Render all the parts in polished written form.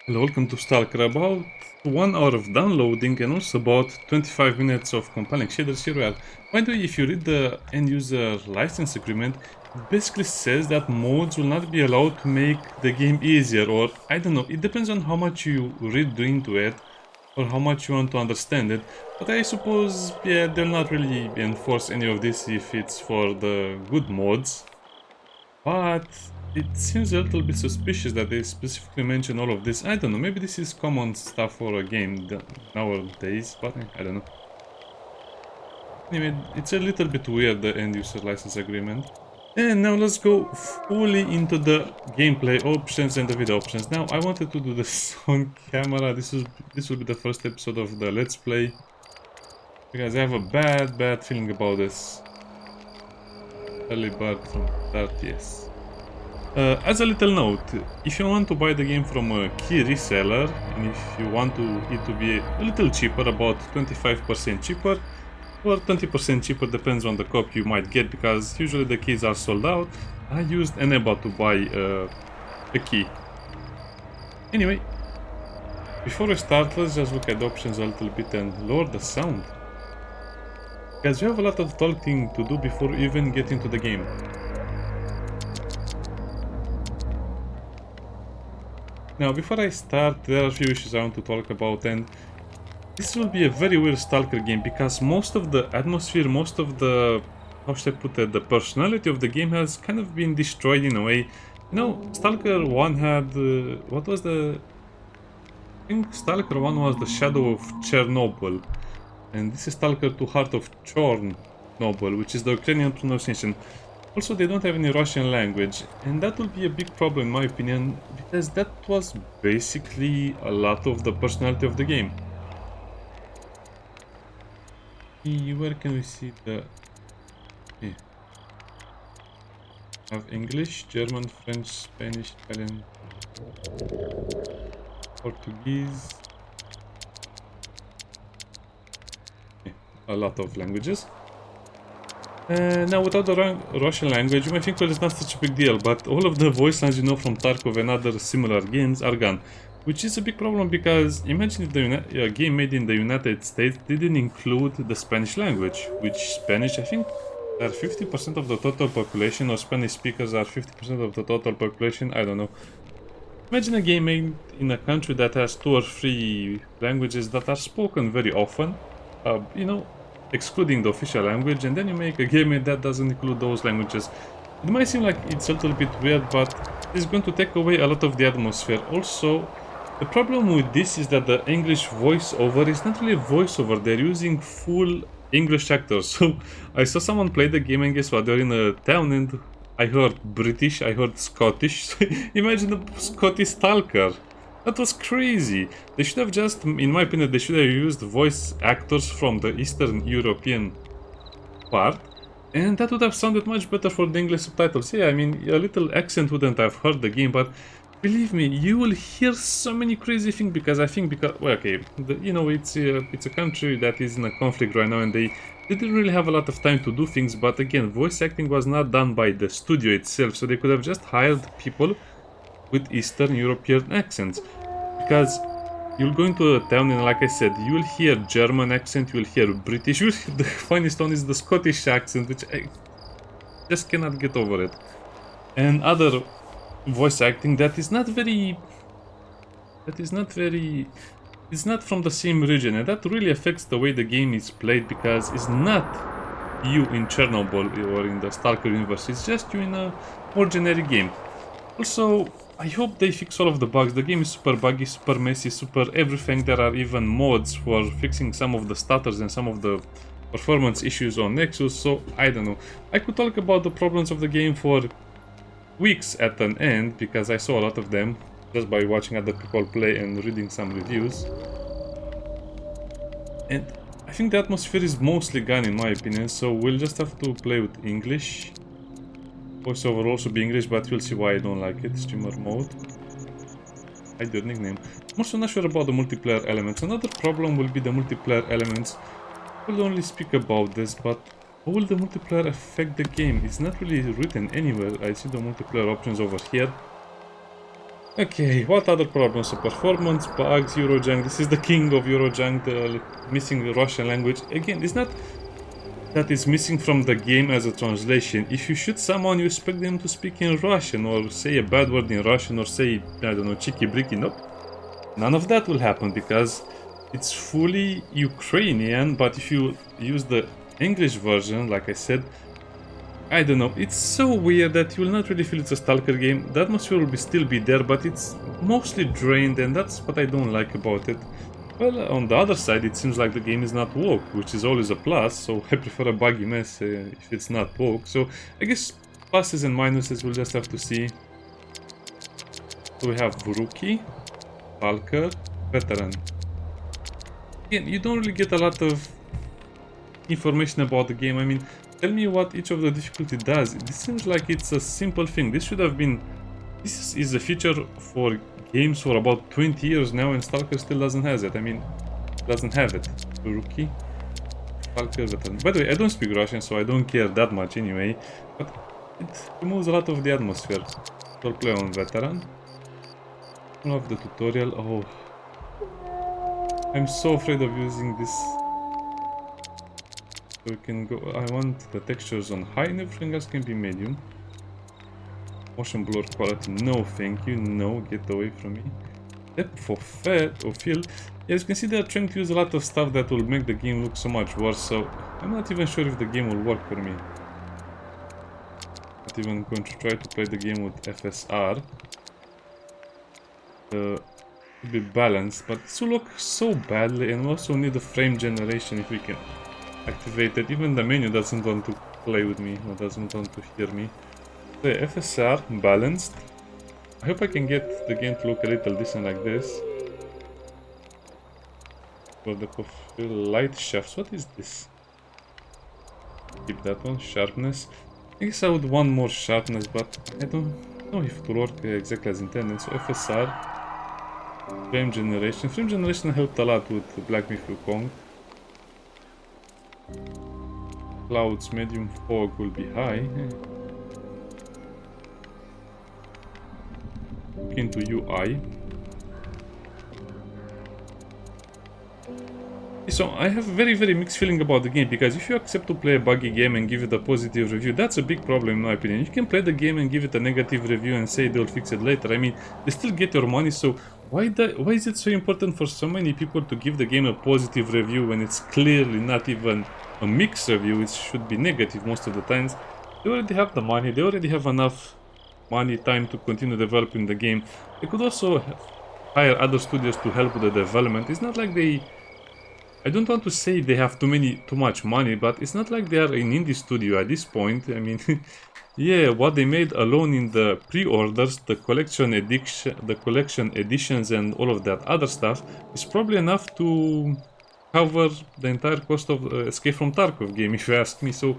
Hello, welcome to S.T.A.L.K.E.R. About 1 hour of downloading and also about 25 minutes of compiling shaders here we are. By the way, if you read the end user license agreement, it basically says that mods will not be allowed to make the game easier, or I don't know, it depends on how much you read into it or how much you want to understand it. But I suppose, yeah, they'll not really enforce any of this if it's for the good mods. But it seems a little bit suspicious that they specifically mention all of this. I don't know, maybe this is common stuff for a game nowadays, but I don't know. Anyway, it's a little bit weird, the end user license agreement. And now let's go fully into the gameplay options and the video options. Now, I wanted to do this on camera. This will be the first episode of the Let's Play, because I have a bad feeling about this. Early bird from start, yes. As a little note, if you want to buy the game from a key reseller, and if you want it to be a little cheaper, about 25% cheaper, or 20% cheaper, depends on the copy you might get, because usually the keys are sold out, I used Eneba to buy a key. Anyway, before we start, let's just look at the options a little bit and lower the sound, because you have a lot of talking to do before you even get into the game. Now, before I start, there are a few issues I want to talk about, and this will be a very weird S.T.A.L.K.E.R. game, because most of the atmosphere, most of the, how should I put it, the personality of the game has kind of been destroyed in a way. You know, S.T.A.L.K.E.R. 1 had, what was the, I think S.T.A.L.K.E.R. 1 was the shadow of Chernobyl, and this is S.T.A.L.K.E.R. 2 Heart of Chornobyl, which is the Ukrainian pronunciation. Also, they don't have any Russian language, and that will be a big problem in my opinion, because that was basically a lot of the personality of the game. Where can we see the... Yeah. Have English, German, French, Spanish, Italian, Portuguese. Yeah, a lot of languages. Now, without the Russian language, you might think, well, it's not such a big deal, but all of the voice lines you know from Tarkov and other similar games are gone, which is a big problem, because imagine if the game made in the United States didn't include the Spanish language, which Spanish, I think, are 50% of the total population, or Spanish speakers are 50% of the total population, I don't know. Imagine a game made in a country that has 2 or 3 languages that are spoken very often, you know, excluding the official language, and then you make a game that doesn't include those languages. It might seem like it's a little bit weird, but it's going to take away a lot of the atmosphere. Also, the problem with this is that the English voiceover is not really a voiceover, they're using full English actors. So I saw someone play the game, and guess what, they're in a town, and I heard British, I heard Scottish. Imagine the Scottish S.T.A.L.K.E.R. That was crazy. They should have just, in my opinion, they should have used voice actors from the Eastern European part, and that would have sounded much better for the English subtitles. Yeah, I mean, a little accent wouldn't have hurt the game, but believe me, you will hear so many crazy things, because I think, well, okay, you know, it's a country that is in a conflict right now, and they didn't really have a lot of time to do things, but again, voice acting was not done by the studio itself, so they could have just hired people with Eastern European accents, because you'll go into a town, and like I said, you will hear German accent, you will hear British, the funniest one is the Scottish accent, which I just cannot get over it, and other voice acting that is not very, it's not from the same region, and that really affects the way the game is played, because it's not you in Chernobyl or in the S.T.A.L.K.E.R. universe, it's just you in a more generic game. Also, I hope they fix all of the bugs. The game is super buggy, super messy, super everything. There are even mods for fixing some of the stutters and some of the performance issues on Nexus, so I don't know. I could talk about the problems of the game for weeks at an end, because I saw a lot of them just by watching other people play and reading some reviews. And I think the atmosphere is mostly gone in my opinion, so we'll just have to play with English. Voiceover will also be English, but you'll see why I don't like it. Streamer mode. Hide your nickname. I'm also not sure about the multiplayer elements. Another problem will be the multiplayer elements. We'll only speak about this, but how will the multiplayer affect the game? It's not really written anywhere. I see the multiplayer options over here. Okay, what other problems? So performance, bugs, Eurojank. This is the king of Eurojank, the missing Russian language. Again, it's not that it's missing from the game as a translation. If you shoot someone, you expect them to speak in Russian or say a bad word in Russian or say, I don't know, cheeky bricky. Nope. None of that will happen because it's fully Ukrainian, but if you use the English version, like I said, I don't know, it's so weird that you will not really feel it's a Stalker game. The atmosphere will still be there, but it's mostly drained, and that's what I don't like about it. Well, on the other side, it seems like the game is not woke, which is always a plus, so I prefer a buggy mess if it's not woke. So I guess pluses and minuses we'll just have to see. So we have Rookie, S.T.A.L.K.E.R, Veteran. Again, you don't really get a lot of information about the game. I mean, tell me what each of the difficulty does. This seems like it's a simple thing. This should have been... This is a feature for games for about 20 years now, and S.T.A.L.K.E.R still doesn't have it. I mean, doesn't have it. Rookie, S.T.A.L.K.E.R Veteran. By the way, I don't speak Russian, so I don't care that much anyway. But it removes a lot of the atmosphere. So I'll play on Veteran. I love the tutorial. Oh, I'm so afraid of using this. So we can go. I want the textures on high and everything else can be medium. Motion blur quality, no thank you, no, get away from me. Depth of field. As you can see, they are trying to use a lot of stuff that will make the game look so much worse, so I'm not even sure if the game will work for me. Not even going to try to play the game with FSR. To be balanced, but this will look so badly, and we also need the frame generation if we can activate it. Even the menu doesn't want to play with me, or doesn't want to hear me. So yeah, FSR, balanced. I hope I can get the game to look a little decent like this. For the light shafts, what is this? Keep that one, sharpness. I guess I would want more sharpness, but I don't know if it will work exactly as intended. So FSR, frame generation. Frame generation helped a lot with Black Myth Wukong. Clouds, medium, fog will be high. Look into UI. So I have very mixed feeling about the game, because if you accept to play a buggy game and give it a positive review, that's a big problem in my opinion. You can play the game and give it a negative review and say they'll fix it later. I mean, they still get your money, so why is it so important for so many people to give the game a positive review when it's clearly not even a mixed review? It should be negative most of the times. They already have the money, they already have enough money, time to continue developing the game. They could also hire other studios to help with the development. It's not like they... I don't want to say they have too much money, but it's not like they are an indie studio at this point. I mean, yeah, what they made alone in the pre-orders, the collection editions and all of that other stuff is probably enough to cover the entire cost of Escape from Tarkov game, if you ask me. So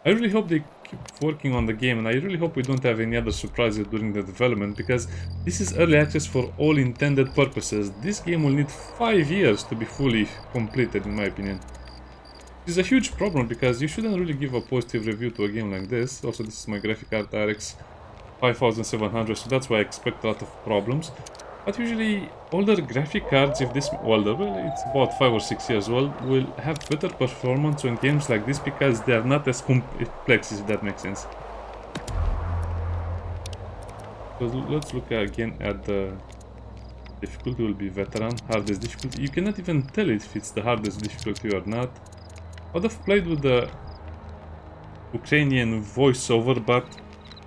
I really hope they keep working on the game, and I really hope we don't have any other surprises during the development, because this is early access for all intended purposes. This game will need 5 years to be fully completed, in my opinion. It's a huge problem, because you shouldn't really give a positive review to a game like this. Also, this is my graphic card RX 5700, so that's why I expect a lot of problems. But usually, older graphic cards, if this older, well, it's about 5 or 6 years old, will have better performance on games like this, because they are not as complex, if that makes sense. So let's look again at the difficulty. Will be veteran, hardest difficulty. You cannot even tell if it's the hardest difficulty or not. I would have played with the Ukrainian voiceover, but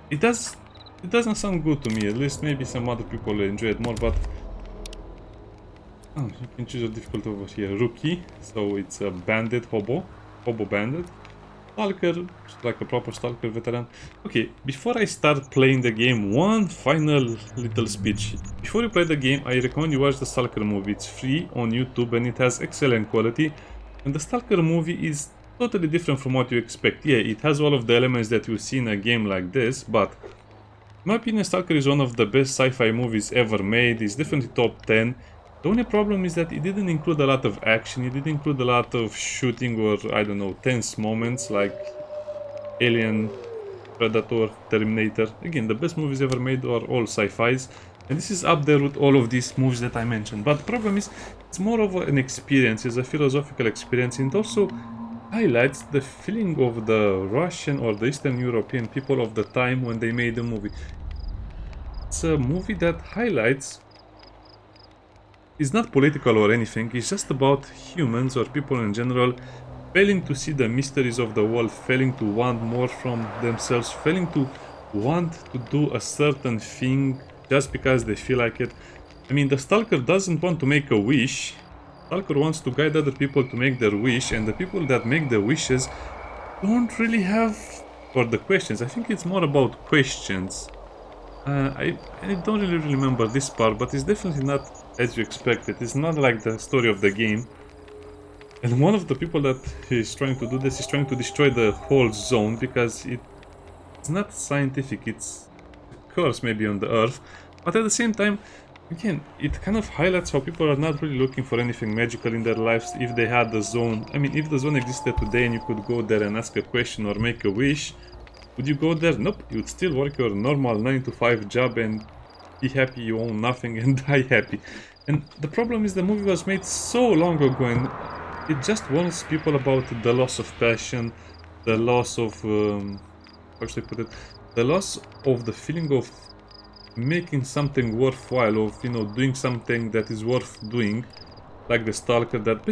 it doesn't sound good to me. At least maybe some other people enjoy it more, but oh, you can choose a difficulty over here. Rookie, so it's a bandit, hobo bandit. S.T.A.L.K.E.R, like a proper S.T.A.L.K.E.R veteran. Okay, before I start playing the game, one final little speech. Before you play the game, I recommend you watch the S.T.A.L.K.E.R movie. It's free on YouTube and it has excellent quality. And the S.T.A.L.K.E.R movie is totally different from what you expect. Yeah, it has all of the elements that you see in a game like this, but in my opinion, S.T.A.L.K.E.R is one of the best sci-fi movies ever made. It's definitely top 10. The only problem is that it didn't include a lot of action, it didn't include a lot of shooting or, I don't know, tense moments like Alien, Predator, Terminator. Again, the best movies ever made are all sci-fis. And this is up there with all of these movies that I mentioned. But the problem is, it's more of an experience, it's a philosophical experience, and it also highlights the feeling of the Russian or the Eastern European people of the time when they made the movie. It's a movie that highlights, it's not political or anything, it's just about humans or people in general failing to see the mysteries of the world, failing to want more from themselves, failing to want to do a certain thing just because they feel like it. I mean, the Stalker doesn't want to make a wish. Stalker wants to guide other people to make their wish, and the people that make the wishes don't really have for the questions. I think it's more about questions. I don't really remember this part, but it's definitely not as you expected. It's not like the story of the game. And one of the people that is trying to do this is trying to destroy the whole zone because it's not scientific, it's a curse maybe on the earth. But at the same time, again, it kind of highlights how people are not really looking for anything magical in their lives if they had the zone. I mean, if the zone existed today and you could go there and ask a question or make a wish, would you go there? Nope, you would still work your normal 9 to 5 job and be happy you own nothing and die happy. And the problem is the movie was made so long ago and it just warns people about the loss of passion, the loss of, how should I put it, the loss of the feeling of making something worthwhile, of, you know, doing something that is worth doing, like the Stalker that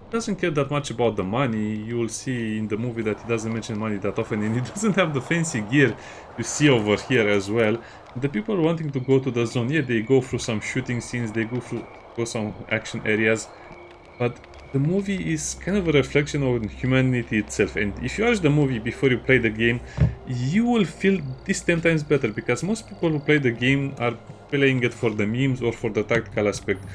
doesn't care that much about the money. You will see in the movie that he doesn't mention money that often, and he doesn't have the fancy gear you see over here as well. The people wanting to go to the zone, yeah, they go through some shooting scenes, they go some action areas, but the movie is kind of a reflection of humanity itself. And if you watch the movie before you play the game, you will feel this 10 times better, because most people who play the game are playing it for the memes or for the tactical aspect.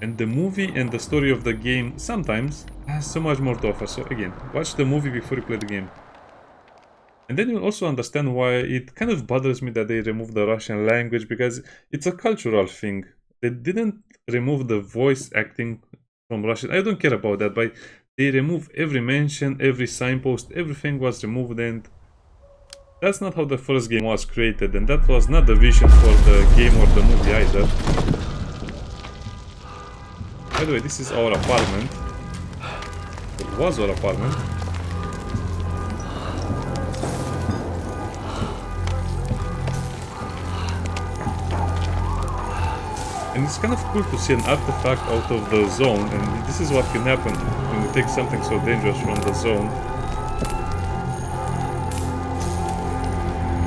And the movie and the story of the game sometimes has so much more to offer. So again, watch the movie before you play the game. And then you'll also understand why it kind of bothers me that they removed the Russian language, because it's a cultural thing. They didn't remove the voice acting from Russian. I don't care about that, but they remove every mention, every signpost, everything was removed, and that's not how the first game was created, and that was not the vision for the game or the movie either. By the way, this is our apartment. It was our apartment. And it's kind of cool to see an artifact out of the zone, and this is what can happen when you take something so dangerous from the zone.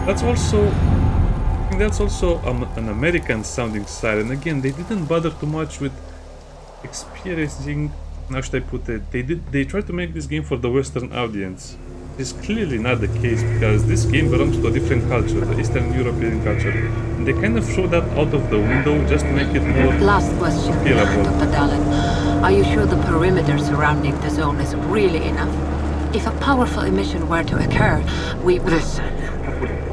That's also an American sounding siren. Again, they didn't bother too much with experiencing, how should I put it, they tried to make this game for the Western audience. It's clearly not the case, because this game belongs to a different culture, the Eastern European culture. And they kind of throw that out of the window just to make it more Last question, Dr. Dallin. Are you sure the perimeter surrounding the zone is really enough? If a powerful emission were to occur, Listen,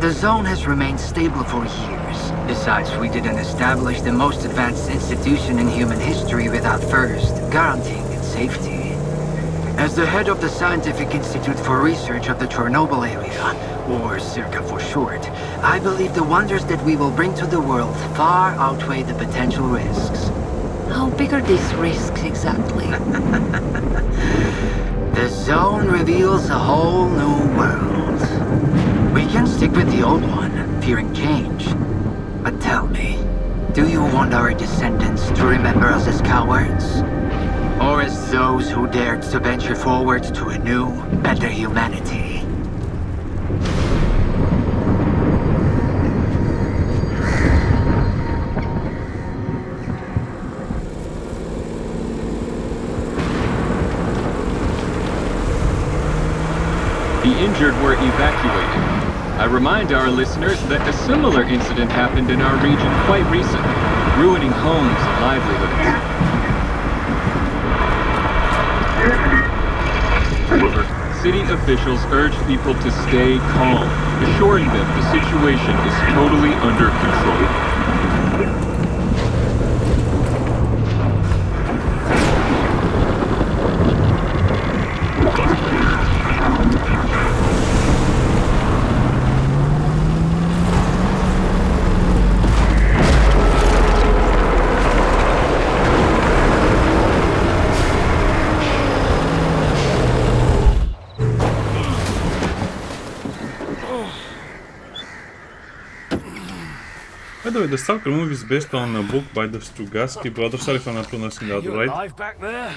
the zone has remained stable for years. Besides, we didn't establish the most advanced institution in human history without first guaranteeing its safety. As the head of the Scientific Institute for Research of the Chornobyl area, or CIRCA for short, I believe the wonders that we will bring to the world far outweigh the potential risks. how big are these risks exactly? The zone reveals a whole new world. We can stick with the old one, fearing change. But tell me, do you want our descendants to remember us as cowards? Or as those who dared to venture forward to a new, better humanity? The injured were evacuated. I remind our listeners that a similar incident happened in our region quite recently, ruining homes and livelihoods. City officials urge people to stay calm, assuring them the situation is totally under control. the way, the S.T.A.L.K.E.R movie is based on a book by the Strugatsky brothers. Sorry if I'm not pronouncing that You right. alive back there?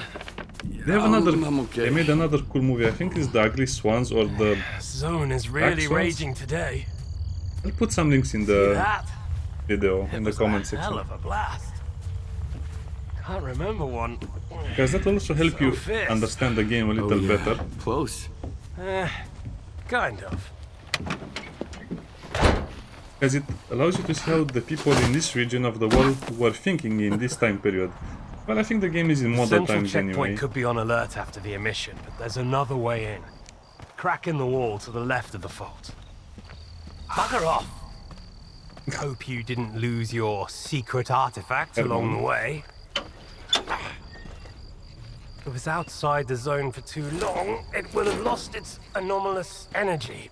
They have another. I'm okay. They made another cool movie. I think it's the Ugly Swans or the. Zone is really Swans? raging today. I'll put some links in See the that? video in It the was comment a hell section, of a blast. Can't remember one. because that will also help So you fierce. understand the game a little better. Close. Kind of. Because it allows you to see how the people in this region of the world were thinking in this time period. Well, I think the game is in modern Central times checkpoint anyway. could be on alert after the emission, but there's another way in. Crack in the wall to the left of the fault. Bugger off! Hope you didn't lose your secret artifacts along the way. If it was outside the zone for too long, it would have lost its anomalous energy.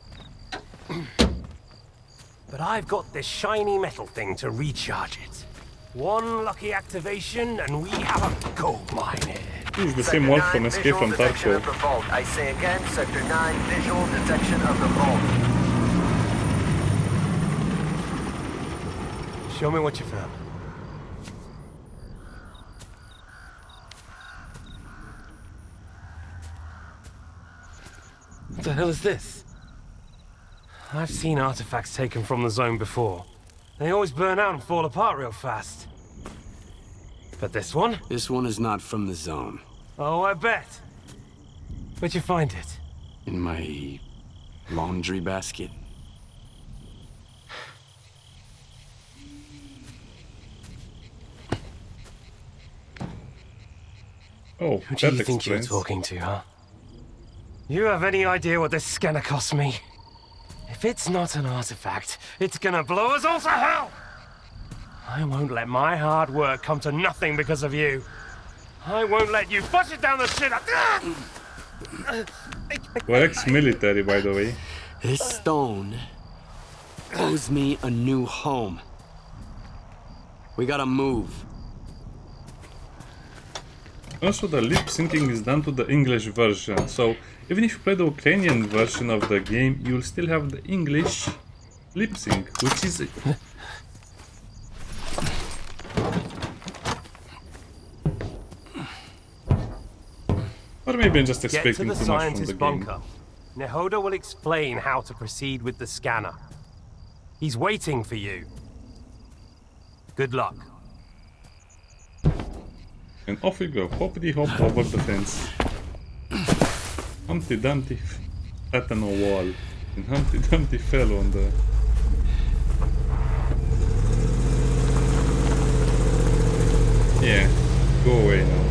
But I've got this shiny metal thing to recharge it. One lucky activation and we have a gold mine here. This is the same world from Escape from Tarkov. I say again, Sector 9, visual detection of the vault. Show me what you found. What the hell is this? I've seen artifacts taken from the zone before. They always burn out and fall apart real fast. But this one? This one is not from the zone. Oh, I bet. Where'd you find it? In my laundry basket. Oh, Who do that you think you're explains. talking to, huh? You have any idea what this scanner cost me? If it's not an artifact, it's gonna blow us all to hell! I won't let my hard work come to nothing because of you. I won't let you push it down the shit. We're ex-military, by the way. This stone owes me a new home. We gotta move. Also, the lip syncing is done to the English version, so even if you play the Ukrainian version of the game, you'll still have the English lip sync, which is. Or maybe I'm just Get to expecting the too much from the scientist game. bunker. Nehoda will explain how to proceed with the scanner. He's waiting for you. Good luck. And off we go, hoppity hop over the fence. Humpty Dumpty sat on a wall, and Humpty Dumpty fell on the. Yeah, go away now.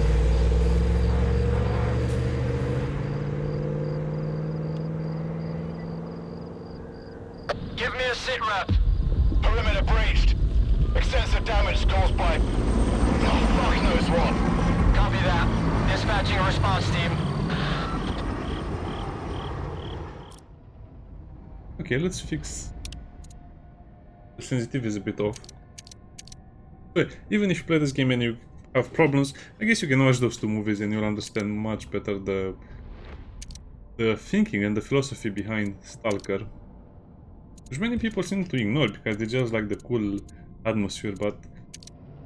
Give me a sit rep. Perimeter breached. Extensive damage caused by... Oh, fuck knows what. Copy that. Dispatching a response team. Okay, let's fix. The sensitivity is a bit off. But even if you play this game and you have problems, I guess you can watch those two movies and you'll understand much better the thinking and the philosophy behind S.T.A.L.K.E.R. Which many people seem to ignore because they just like the cool atmosphere, but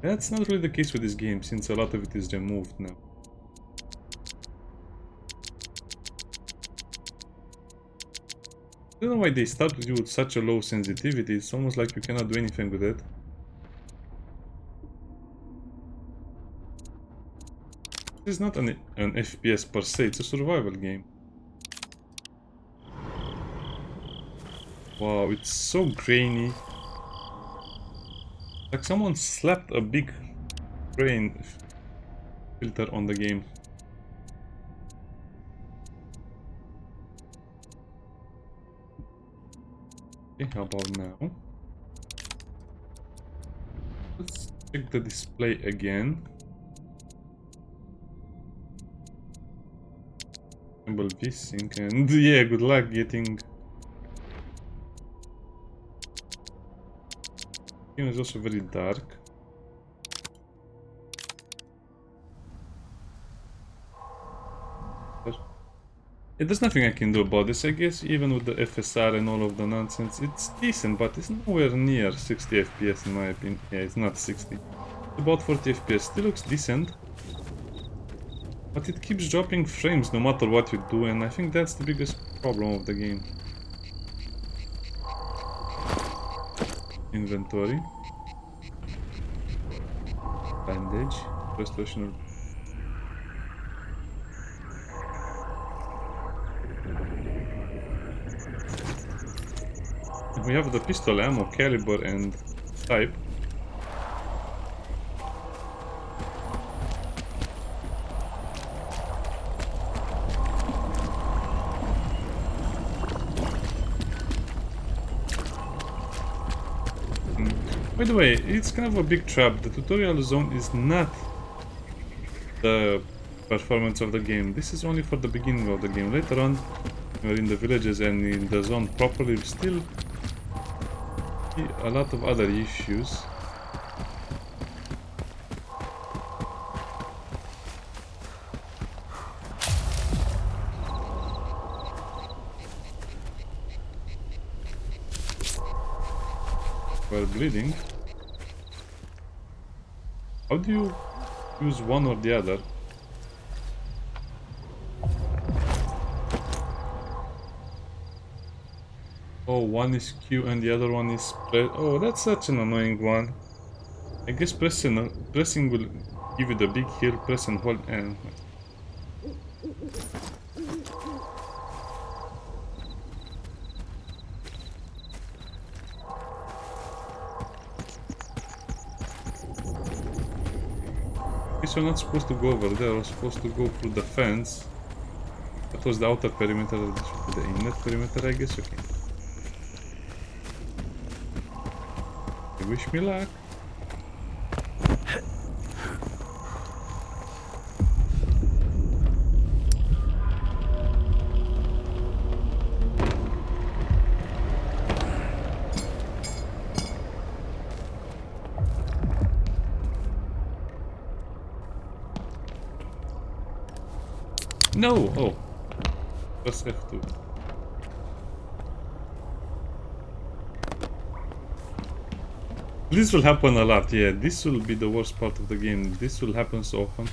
that's not really the case with this game since a lot of it is removed now. I don't know why they start with you with such a low sensitivity, it's almost like you cannot do anything with it. This is not an FPS per se, it's a survival game. Wow, it's so grainy. Like someone slapped a big grain filter on the game. Okay, how about now? Let's check the display again. Enable V-Sync and yeah, good luck getting... The game is also very dark. There's nothing I can do about this, I guess. Even with the FSR and all of the nonsense, it's decent, but it's nowhere near 60 FPS in my opinion. Yeah, it's not 60. It's about 40 FPS. Still looks decent, but it keeps dropping frames no matter what you do, and I think that's the biggest problem of the game. Inventory. Bandage. Restoration. We have the pistol ammo, caliber, and type. By the way, it's kind of a big trap. The tutorial zone is not the performance of the game. This is only for the beginning of the game. Later on, when you're in the villages and in the zone properly, still see a lot of other issues. We're bleeding. How do you use one or the other? Oh, one is Q and the other one is press. Oh, that's such an annoying one. I guess pressing will give you the big heal. Press and hold and. We're not supposed to go over there, we're supposed to go through the fence. That was the outer perimeter, this should be the inner perimeter, I guess. Okay. Wish me luck. No! Oh. Press F2. This will happen a lot, yeah. This will be the worst part of the game. This will happen so often.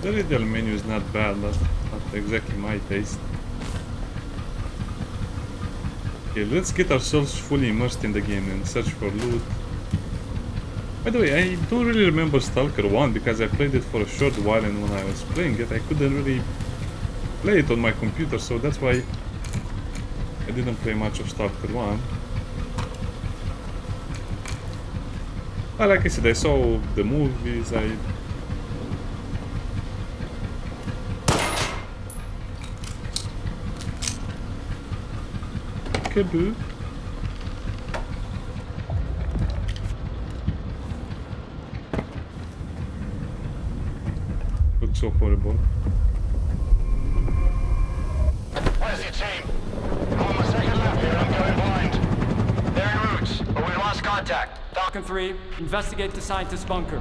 The radial menu is not bad, but not exactly my taste. Okay, let's get ourselves fully immersed in the game and search for loot. By the way, I don't really remember S.T.A.L.K.E.R 1 because I played it for a short while, and when I was playing it I couldn't really play it on my computer, so that's why I didn't play much of S.T.A.L.K.E.R 1. But like I said, I saw the movies, Boo. Looks so horrible. Where's your team? I'm on my second lap here and I'm going blind. They're en route, but we lost contact. Falcon 3, investigate the scientist's bunker.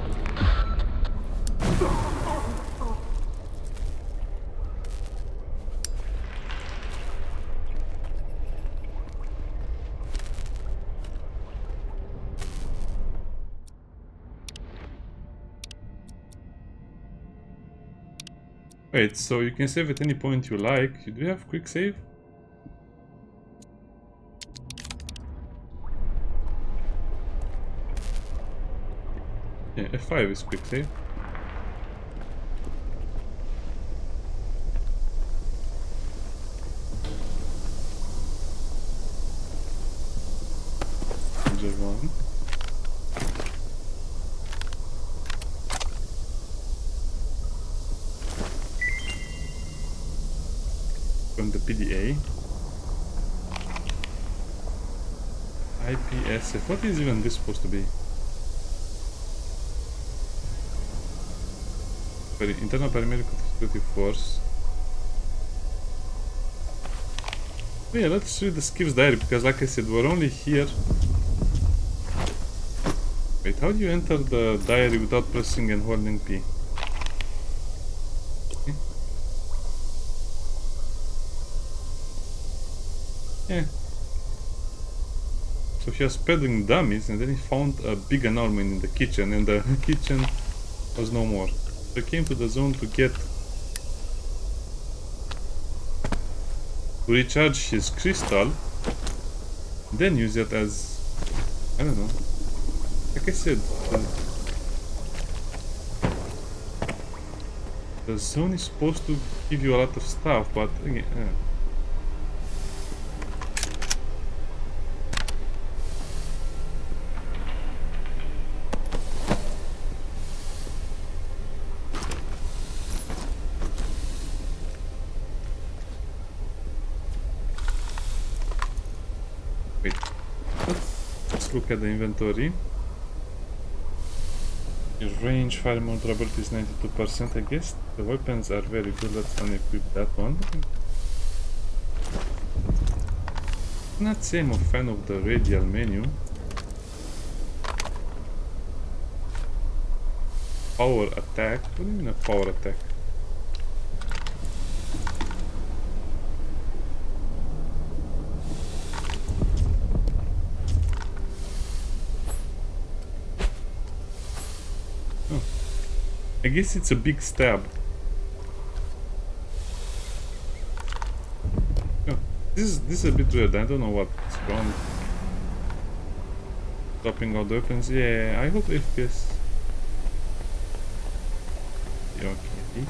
Wait, so you can save at any point you like. Do you have quick save? Yeah, F5 is quick save. Just one. From the PDA. IPSF. What is even this supposed to be? Internal Paramedical Security Force. Yeah, let's read the Skip's diary, because like I said, we're only here. Wait, how do you enter the diary without pressing and holding P? Okay. Yeah. So he was peddling dummies, and then he found a big anomaly in the kitchen, and the kitchen was no more. So he came to the zone to recharge his crystal, then use it as, I don't know. Like I said, the zone is supposed to give you a lot of stuff, but again, wait. Let's look at the inventory. Your range, fire mode durability is 92%, I guess. The weapons are very good. Let's unequip that one. I'm not saying I'm a fan of the radial menu. Power attack? What do you mean a power attack? Oh. I guess it's a big stab. Oh. This is a bit weird. I don't know what's wrong. Dropping all the weapons. Yeah, I hope FPS. Yeah, okay.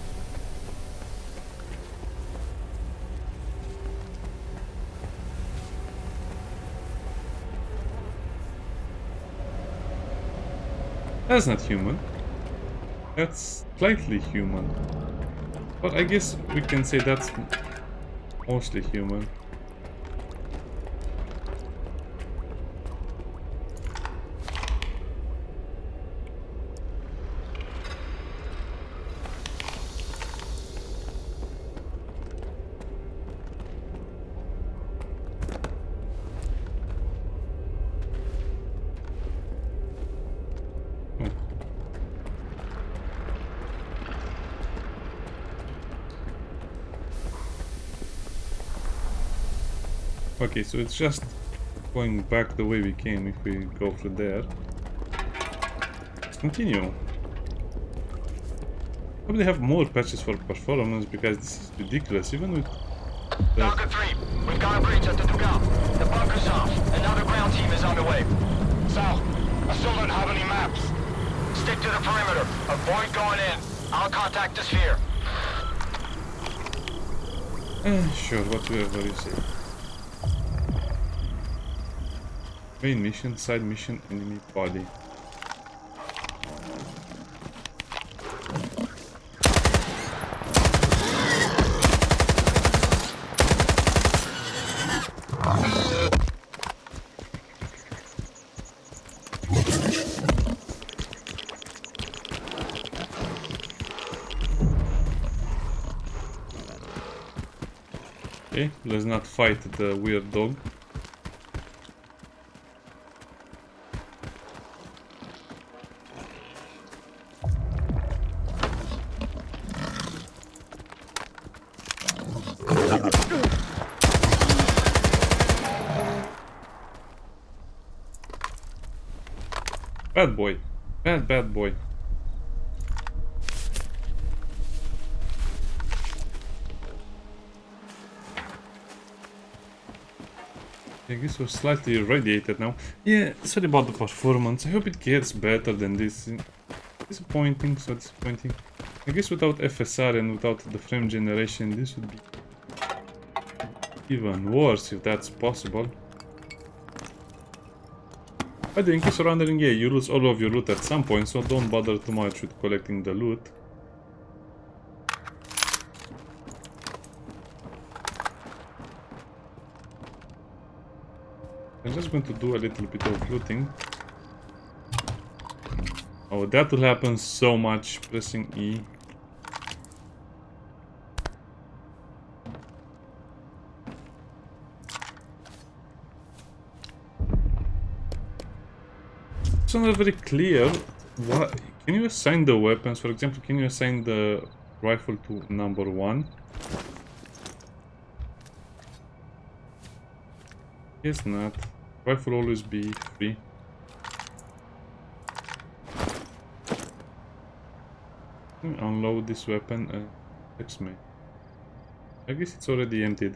That's not human. That's slightly human. But I guess we can say that's mostly human. Okay, so it's just going back the way we came if we go through there. Let's continue. Probably have more patches for performance because this is ridiculous, even with the... Target 3, we've got a breach at the Dugal. The bunker's off, and now the ground team is on the way. Sal, I still don't have any maps. Stick to the perimeter. Avoid going in. I'll contact the sphere. Sure, whatever you say. Main mission, side mission, enemy body. Okay, let's not fight the weird dog. Bad boy. Bad boy. I guess we're slightly irradiated now. Yeah, sorry about the performance. I hope it gets better than this. Disappointing, so disappointing. I guess without FSR and without the frame generation, this would be even worse if that's possible. By the way, in case you're wondering, yeah, you lose all of your loot at some point, so don't bother too much with collecting the loot. I'm just going to do a little bit of looting. Oh, that will happen so much pressing E. also not very clear. What can you assign the weapons? For example, can you assign the rifle to number 1? Guess not. Rifle always be free. Let me unload this weapon. Text me. I guess it's already emptied.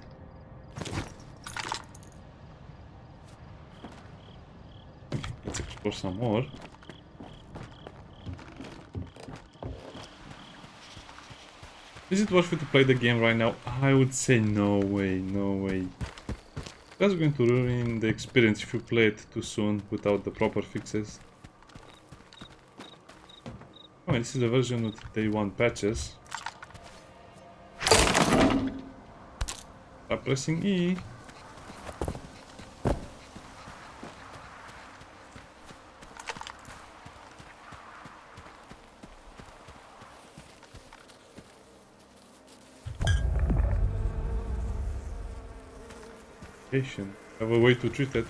Let's explore some more. Is it worth it to play the game right now? I would say no way, no way. That's going to ruin the experience if you play it too soon without the proper fixes. Oh, this is a version with day 1 patches. Stop pressing E. Have a way to treat it.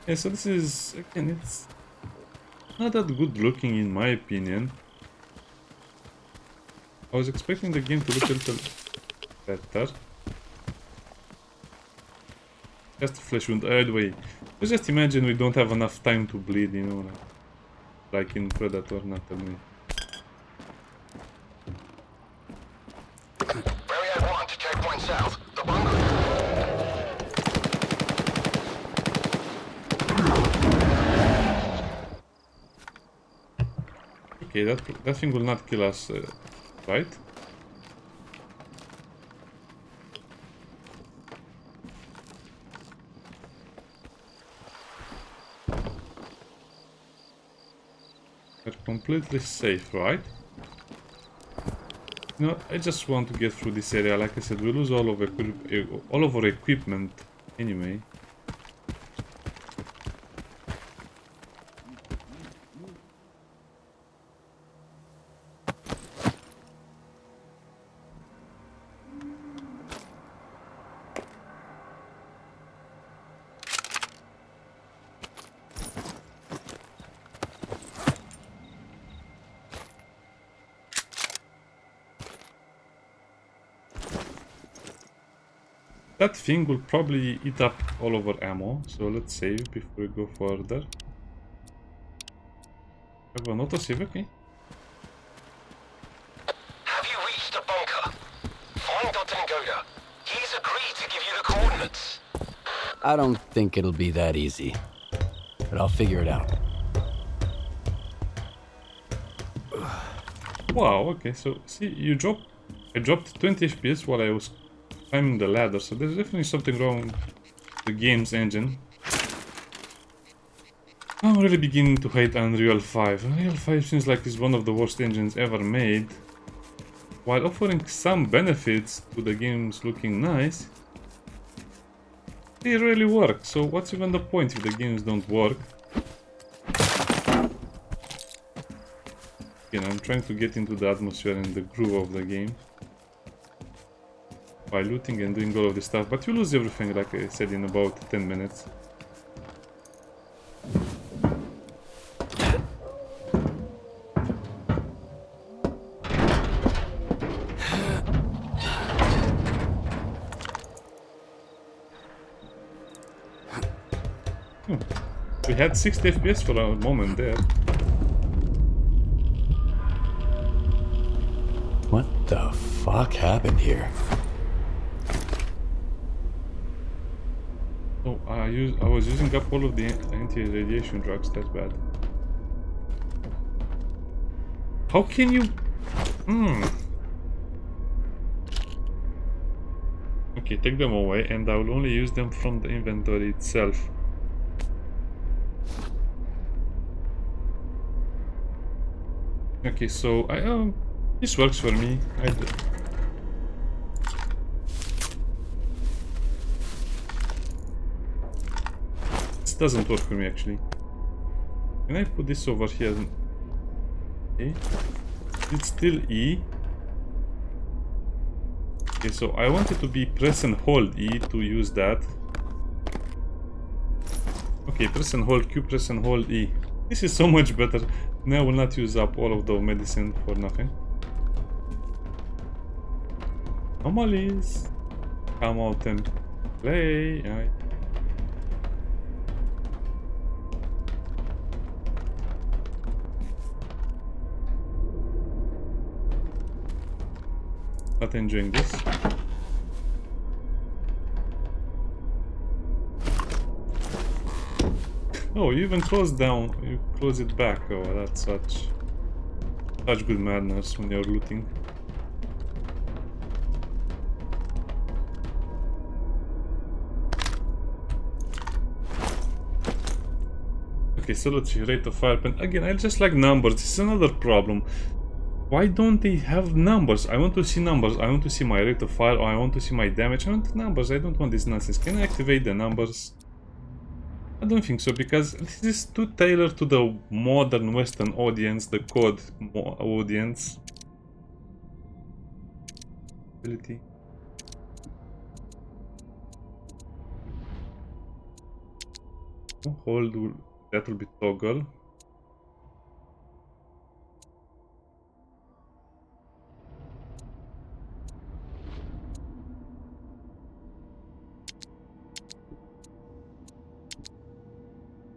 Yeah, so this is, again, it's not that good looking in my opinion. I was expecting the game to look a little better. Just a flesh wound. Anyway, just imagine we don't have enough time to bleed, you know, like in Predator, not me. Area 1 to checkpoint south. The bunker. Okay, that thing will not kill us, right? We're completely safe, right? No, I just want to get through this area. Like I said, we lose all of our equipment anyway. That thing will probably eat up all of our ammo, so let's save before we go further. Have an autosave, okay. Have you reached the bunker? Find Dr. Ngoda. He's agreed to give you the coordinates. I don't think it'll be that easy, but I'll figure it out. Wow, okay, so see, I dropped 20 FPS while I was climbing the ladder, so there's definitely something wrong with the game's engine. I'm really beginning to hate Unreal 5. Unreal 5 seems like it's one of the worst engines ever made. While offering some benefits to the games looking nice, they really work, so what's even the point if the games don't work? Again, I'm trying to get into the atmosphere and the groove of the game by looting and doing all of this stuff, but you lose everything, like I said, in about 10 minutes. We had 60 FPS for a moment there. What the fuck happened here? Oh, I was using up all of the anti-radiation drugs, that's bad. How can you... Okay, take them away and I will only use them from the inventory itself. Okay, so this works for me. This doesn't work for me actually. Can I put this over here? Okay. It's still E. Okay, so I want it to be press and hold E to use that. Okay, press and hold Q, press and hold E. This is so much better. Now I will not use up all of the medicine for nothing. Anomalies. Come out and play. Not enjoying this. Oh, you even close down. You close it back. Oh, that's such good manners when you're looting. Okay, so let's see, rate of fire pen. Again, I just like numbers. This is another problem. Why don't they have numbers? I want to see numbers. I want to see my rate of fire, or I want to see my damage. I want numbers. I don't want this nonsense. Can I activate the numbers? I don't think so, because this is too tailored to the modern Western audience, the COD audience. Ability. Hold, that will be toggle.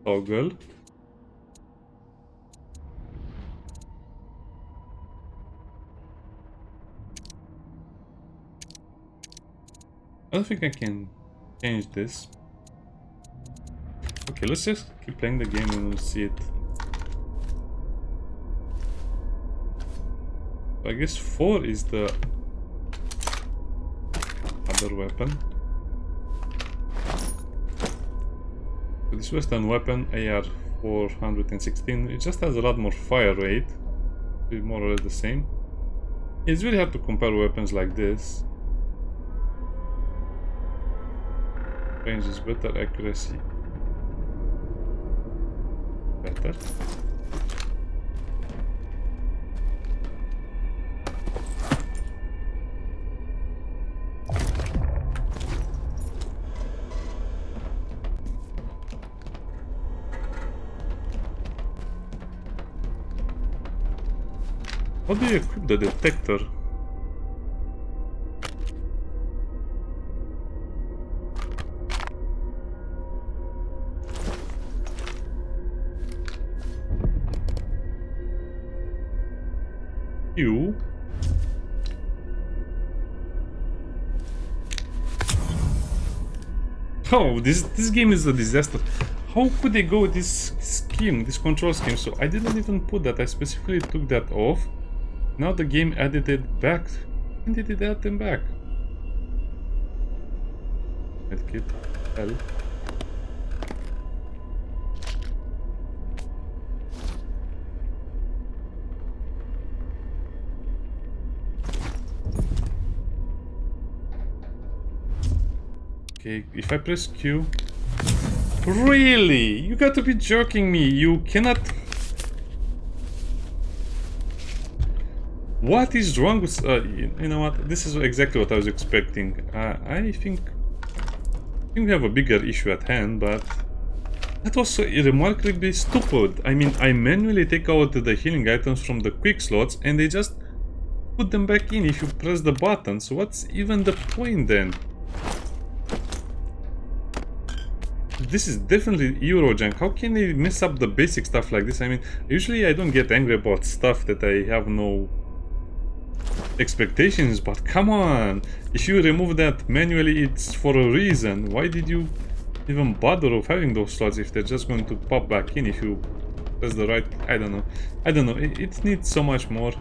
Toggle. I don't think I can change this. Okay, let's just keep playing the game and we'll see it. I guess 4 is the other weapon. So this Western weapon, AR 416, it just has a lot more fire rate. It's more or less the same. It's really hard to compare weapons like this. Range is better, accuracy better. How do you equip the detector? You. Oh, this game is a disaster. How could they go with this scheme, this control scheme? So I didn't even put that. I specifically took that off. Now the game added it back. When did it add them back? Medkit. L. Okay, if I press Q... Really? You got to be joking me. You cannot... What is wrong with... you know what? This is exactly what I was expecting. I think we have a bigger issue at hand, but... That was so remarkably stupid. I mean, I manually take out the healing items from the quick slots and they just put them back in if you press the button. So what's even the point then? This is definitely Eurojank. How can they mess up the basic stuff like this? I mean, usually I don't get angry about stuff that I have no expectations, but come on! If you remove that manually, it's for a reason. Why did you even bother of having those slots if they're just going to pop back in if you press the right... I don't know. I don't know. It needs so much more.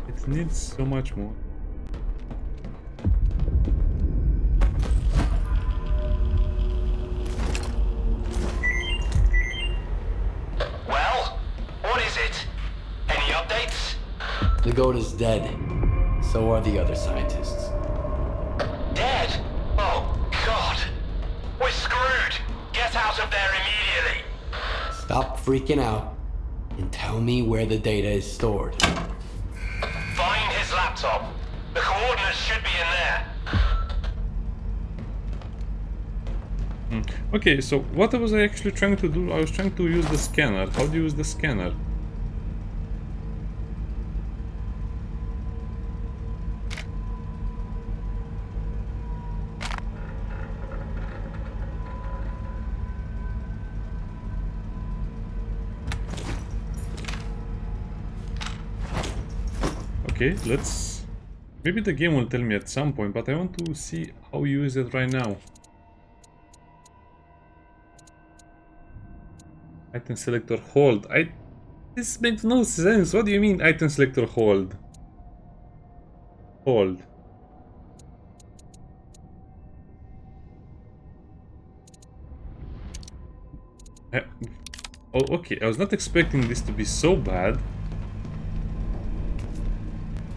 It needs so much more. The goat is dead. So are the other scientists. Dead? Oh, God. We're screwed. Get out of there immediately. Stop freaking out and tell me where the data is stored. Find his laptop. The coordinates should be in there. Okay, so what was I actually trying to do? I was trying to use the scanner. How do you use the scanner? Okay, let's... Maybe the game will tell me at some point, but I want to see how you use it right now. Item selector hold. This makes no sense. What do you mean item selector hold? Hold. Oh, okay. I was not expecting this to be so bad.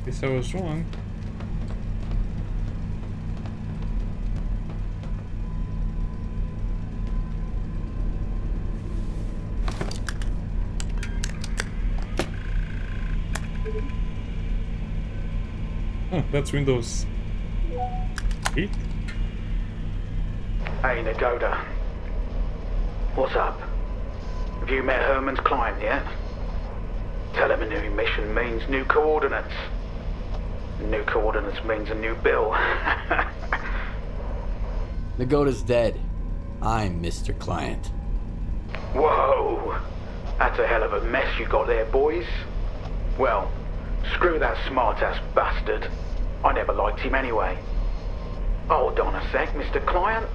Guess I was wrong. Oh, that's Windows 8. Hey, Nagoda. What's up? Have you met Herman's client yet? Tell him a new mission means new coordinates. New coordinates means a new bill. Nagoda's dead. I'm Mr. Client. Whoa! That's a hell of a mess you got there, boys. Well, screw that smart-ass bastard. I never liked him anyway. Hold on a sec, Mr. Client.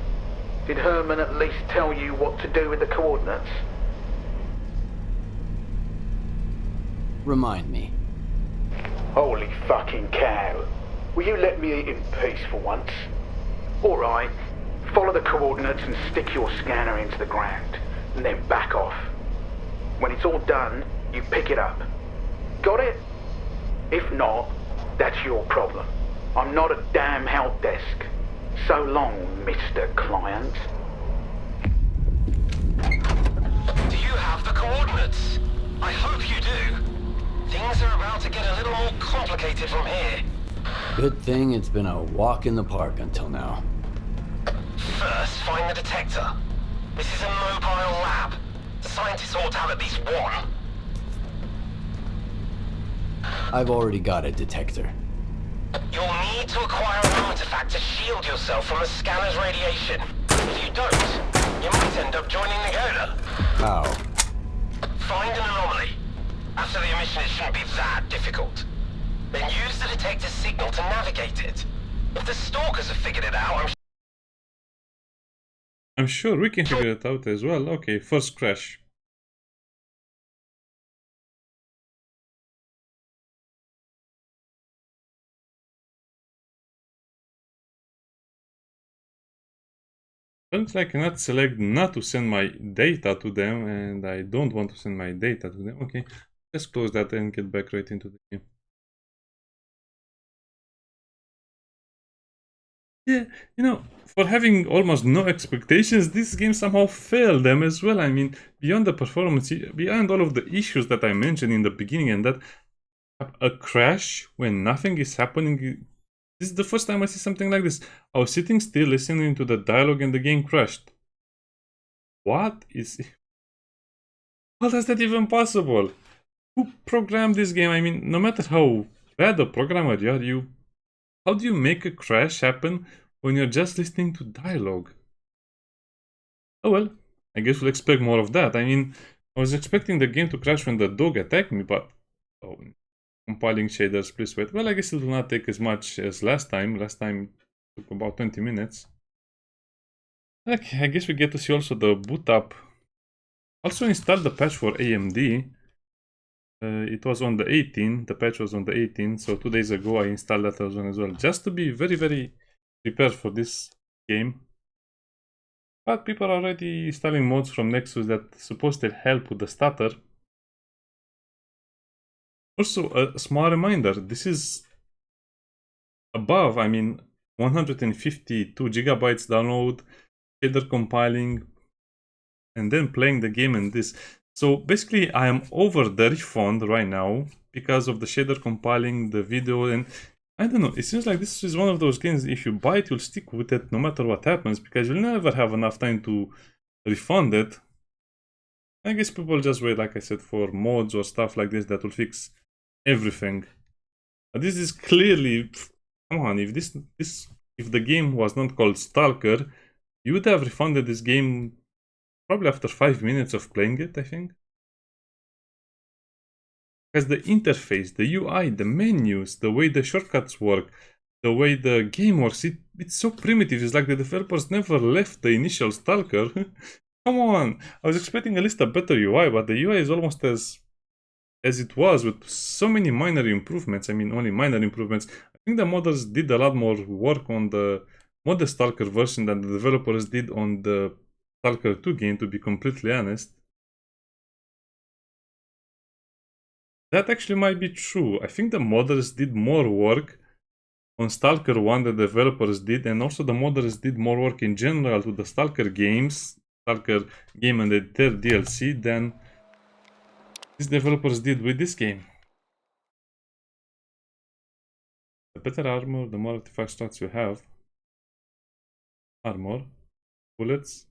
Did Herman at least tell you what to do with the coordinates? Remind me. Holy fucking cow. Will you let me eat in peace for once? Alright. Follow the coordinates and stick your scanner into the ground, and then back off. When it's all done, you pick it up. Got it? If not, that's your problem. I'm not a damn help desk. So long, Mr. Client. Do you have the coordinates? I hope you do. Things are about to get a little more complicated from here. Good thing it's been a walk in the park until now. First, find the detector. This is a mobile lab. The scientists ought to have at least one. I've already got a detector. You'll need to acquire an artifact to shield yourself from the scanner's radiation. If you don't, you might end up joining Neyreyan. How? Find an anomaly. After the emission, it shouldn't be that difficult. Then use the detector's signal to navigate it. If the stalkers have figured it out, I'm sure we can figure it out as well. Okay, first crash. Looks like I cannot select not to send my data to them, and I don't want to send my data to them. Okay, let's close that and get back right into the game. Yeah, you know, for having almost no expectations, this game somehow failed them as well. I mean, beyond the performance, beyond all of the issues that I mentioned in the beginning, and that a crash when nothing is happening. This is the first time I see something like this. I was sitting still listening to the dialogue and the game crashed. What is... How is that even possible? Who programmed this game? I mean, no matter how bad a programmer you are, how do you make a crash happen when you're just listening to dialogue? Oh well, I guess we'll expect more of that. I mean, I was expecting the game to crash when the dog attacked me, but... Oh, compiling shaders, please wait. Well, I guess it will not take as much as last time. Last time it took about 20 minutes. Okay, I guess we get to see also the boot up. Also installed the patch for AMD. It was on the 18th. The patch was on the 18th. So 2 days ago I installed that one as well. Just to be very, very prepared for this game. But people are already installing mods from Nexus that supposed to help with the stutter. Also, a small reminder, this is above, I mean, 152 gigabytes download, shader compiling, and then playing the game and this. So basically, I am over the refund right now because of the shader compiling, the video, and I don't know, it seems like this is one of those games, if you buy it, you'll stick with it no matter what happens, because you'll never have enough time to refund it. I guess people just wait, like I said, for mods or stuff like this that will fix everything. But this is clearly, come on, if if the game was not called Stalker, you would have refunded this game probably after 5 minutes of playing it, I think. Because the interface, the UI, the menus, the way the shortcuts work, the way the game works, it's so primitive. It's like the developers never left the initial Stalker. Come on! I was expecting at least a better UI, but the UI is almost as it was, with so many minor improvements. I mean, only minor improvements. I think the modders did a lot more work on the modded Stalker version than the developers did on the Stalker 2 game, to be completely honest. That actually might be true. I think the modders did more work on Stalker 1 than the developers did, and also the modders did more work in general to the Stalker games, Stalker game and their DLC, than these developers did with this game. The better armor, the more artifact stats you have. Armor, bullets.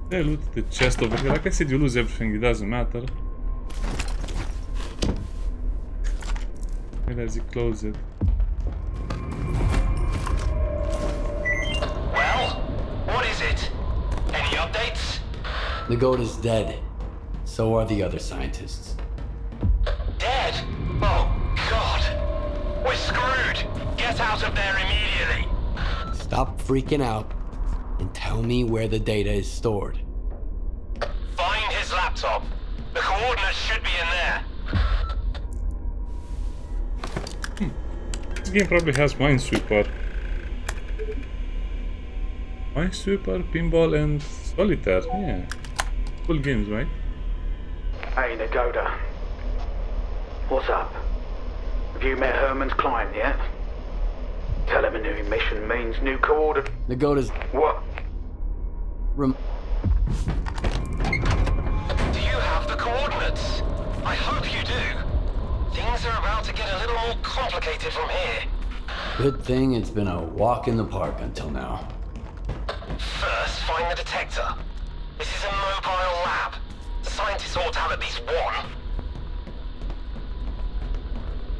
They looted the chest over here. Like I said, you lose everything, it doesn't matter. Where does he close it? Well, what is it? Any updates? The goat is dead. So are the other scientists. Dead? Oh, God. We're screwed. Get out of there immediately. Stop freaking out and tell me where the data is stored. Find his laptop. The coordinates should be in there. This game probably has Minesweeper. Minesweeper, Pinball, and Solitaire. Yeah. Cool games, right? Hey, Nagoda. What's up? Have you met Herman's client yet? Tell him a new mission means new coordinates. The goat is... What? Do you have the coordinates? I hope you do. Things are about to get a little more complicated from here. Good thing it's been a walk in the park until now. First, find the detector. This is a mobile lab. The scientists ought to have at least one.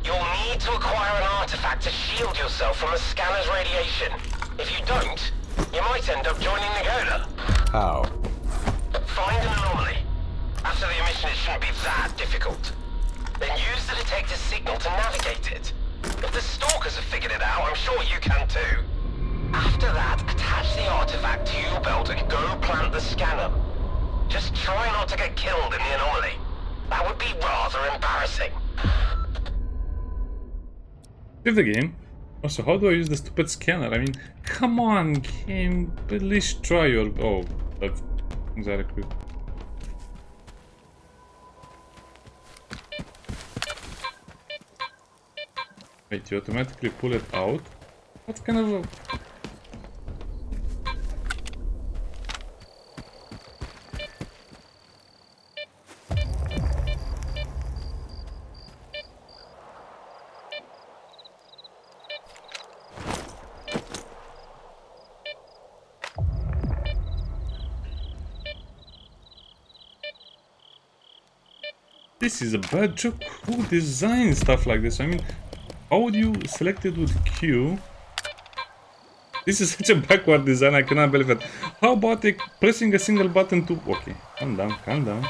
You'll need to acquire an artifact to shield yourself from the scanner's radiation. If you don't, you might end up joining Nagoda. How? Find an anomaly. After the emission, it shouldn't be that difficult. Then use the detector's signal to navigate it. If the stalkers have figured it out, I'm sure you can too. After that, attach the artifact to your belt and go plant the scanner. Just try not to get killed in the anomaly. That would be rather embarrassing. Save the game. Also, how do I use the stupid scanner? I mean, come on, game. At least try your... Oh, that's exactly. Wait, you automatically pull it out? What kind of a... This is a bad joke. Who designed stuff like this? I mean, how would you select it with Q? This is such a backward design, I cannot believe it. How about pressing a single button to... Okay, calm down, calm down.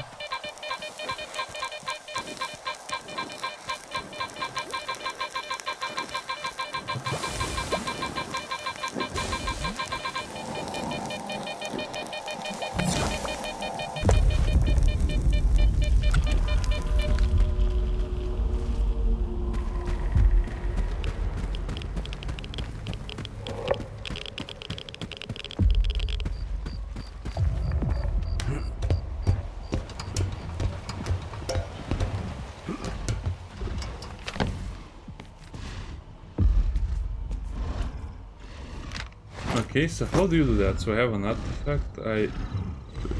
Okay, so how do you do that? So I have an artifact, I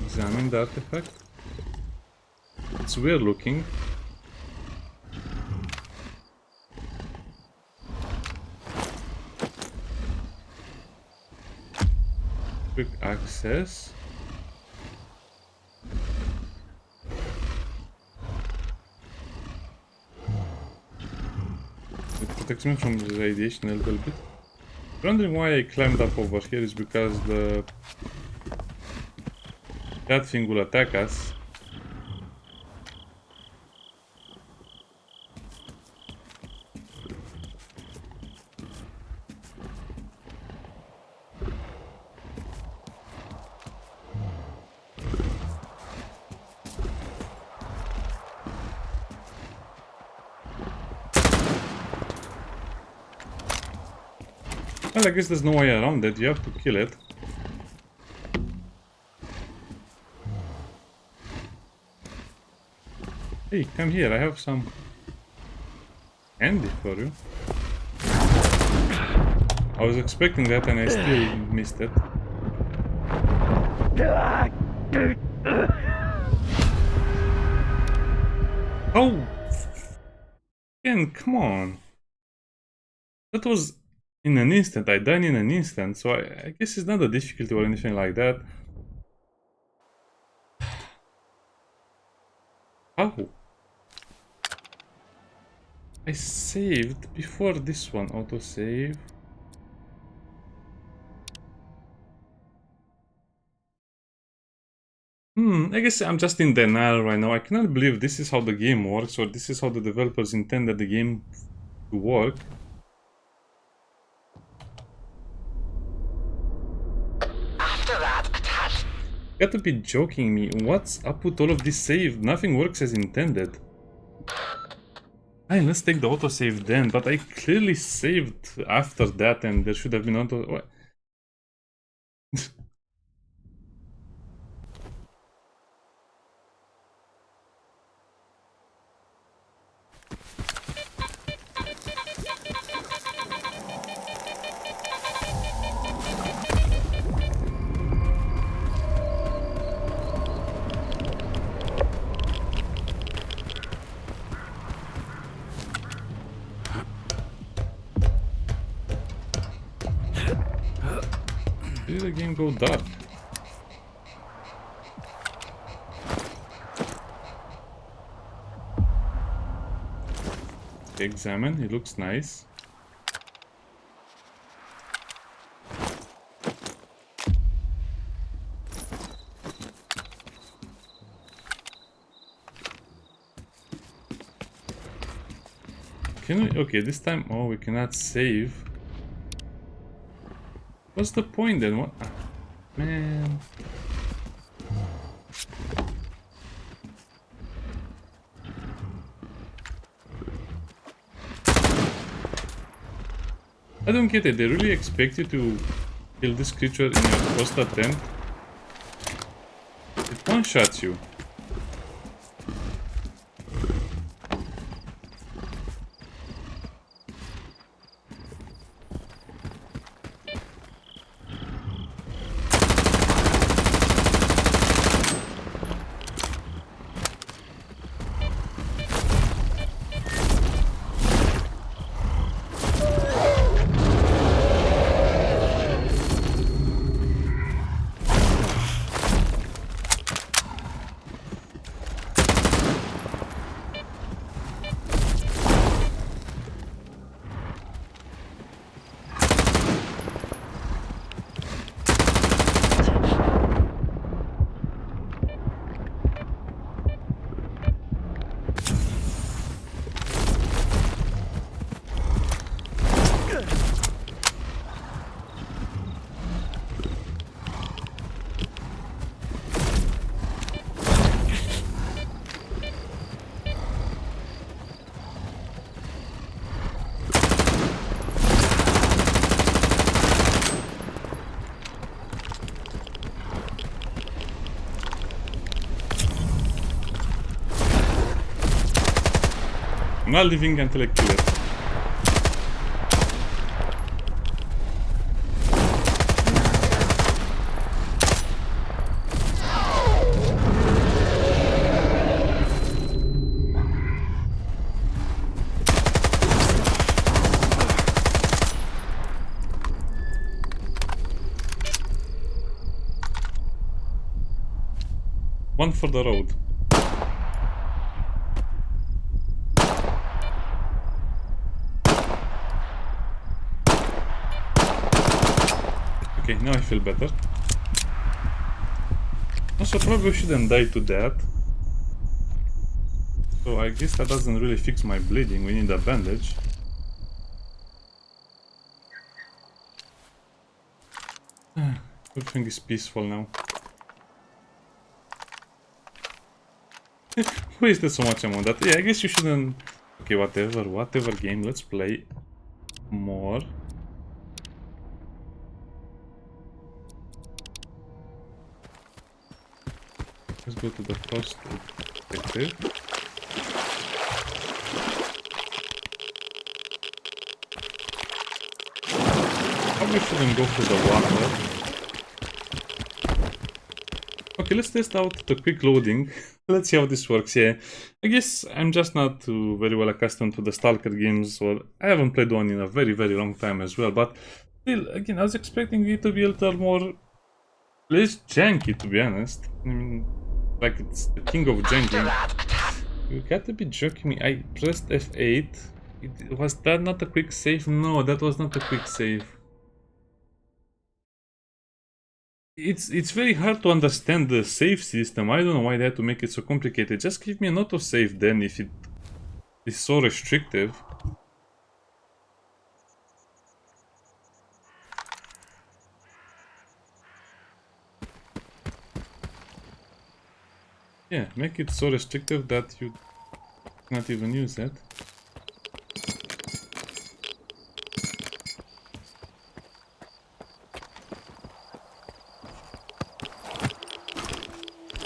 examine the artifact. It's weird looking. Quick access. It protects me from the radiation a little bit. Wondering why I climbed up over here is because that thing will attack us. Well, I guess there's no way around it, you have to kill it. Hey, come here, I have some candy for you. I was expecting that and I still missed it. Oh! Again, come on. That was in an instant, I died in an instant, so I guess it's not a difficulty or anything like that. How? I saved before this one, autosave. I guess I'm just in denial right now. I cannot believe this is how the game works, or this is how the developers intended the game to work. After that, attach. You gotta be joking me. What's up with all of this save? Nothing works as intended. Let's take the autosave then, but I clearly saved after that and there should have been auto... What? Did the game go dark? Examine, it looks nice. Can we? Okay, this time, oh, we cannot save. What's the point then? What? Ah, man. I don't get it. They really expect you to kill this creature in your first attempt. It one-shots you. I'm not leaving until I kill it. One for the road. Okay, now I feel better. Also, probably shouldn't die to that. So I guess that doesn't really fix my bleeding. We need a bandage. Everything is peaceful now. Wasted so much ammo that. Yeah, I guess you shouldn't. Okay, whatever game. Let's play more. Let's go to the first objective. Probably shouldn't go for the water. Okay, let's test out the quick loading. Let's see how this works. Yeah, I guess I'm just not very well accustomed to the S.T.A.L.K.E.R games, or I haven't played one in a very long time as well. But still, again, I was expecting it to be a little more less janky, to be honest. I mean, like it's the king of janking. You gotta be joking me. I pressed F8. Was that not a quick save? No, that was not a quick save. It's very hard to understand the save system. I don't know why they had to make it so complicated. Just give me an autosave then if it is so restrictive. Yeah, make it so restrictive that you cannot even use it.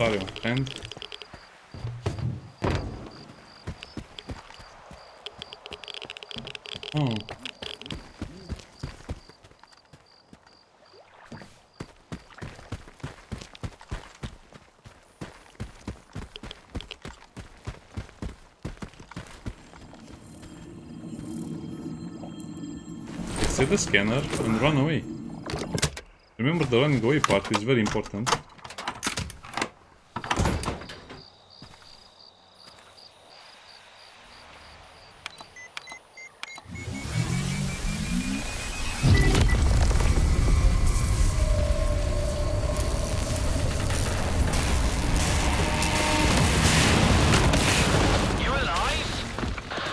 Sorry, my friend. Oh. Set the scanner and run away. Remember, the running away part is very important.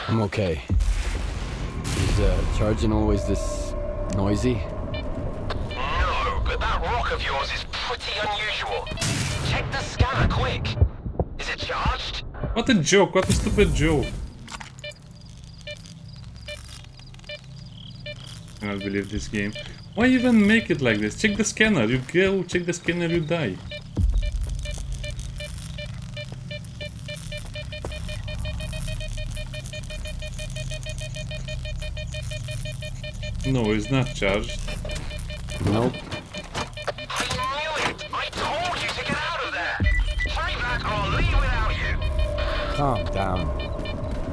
I'm okay. Is charging always this noisy? No, but that rock of yours is pretty unusual. Check the scanner quick. Is it charged? What a joke, what a stupid joke. I cannot believe this game. Why even make it like this? Check the scanner, you go, check the scanner, you die. No, it's not charged. Nope. I knew it! I told you to get out of there! Hurry back or I'll leave without you! Calm down.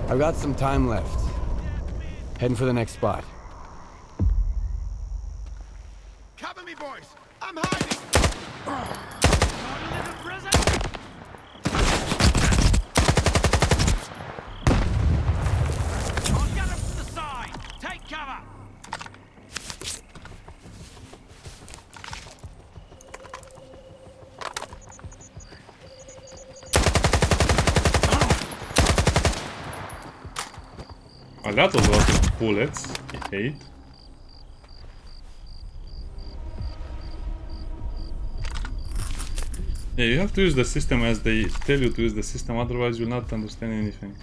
I've got some time left. Heading for the next spot. Cover me, boys! I'm hiding! I'll get him to the side! Take cover! A lot of bullets. I hate. Yeah, you have to use the system as they tell you to use the system, otherwise you'll not understand anything.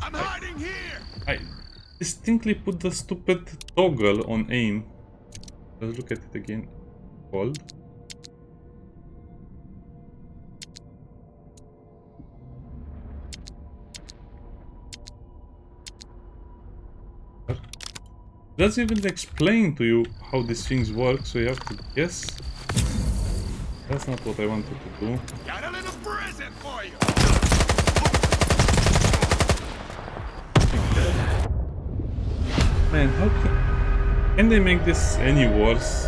I'm hiding here! I distinctly put the stupid toggle on aim. Let's look at it again. Hold. Doesn't even explain to you how these things work, so you have to guess. That's not what I wanted to do. Got a little present for you! Man, how can they make this any worse?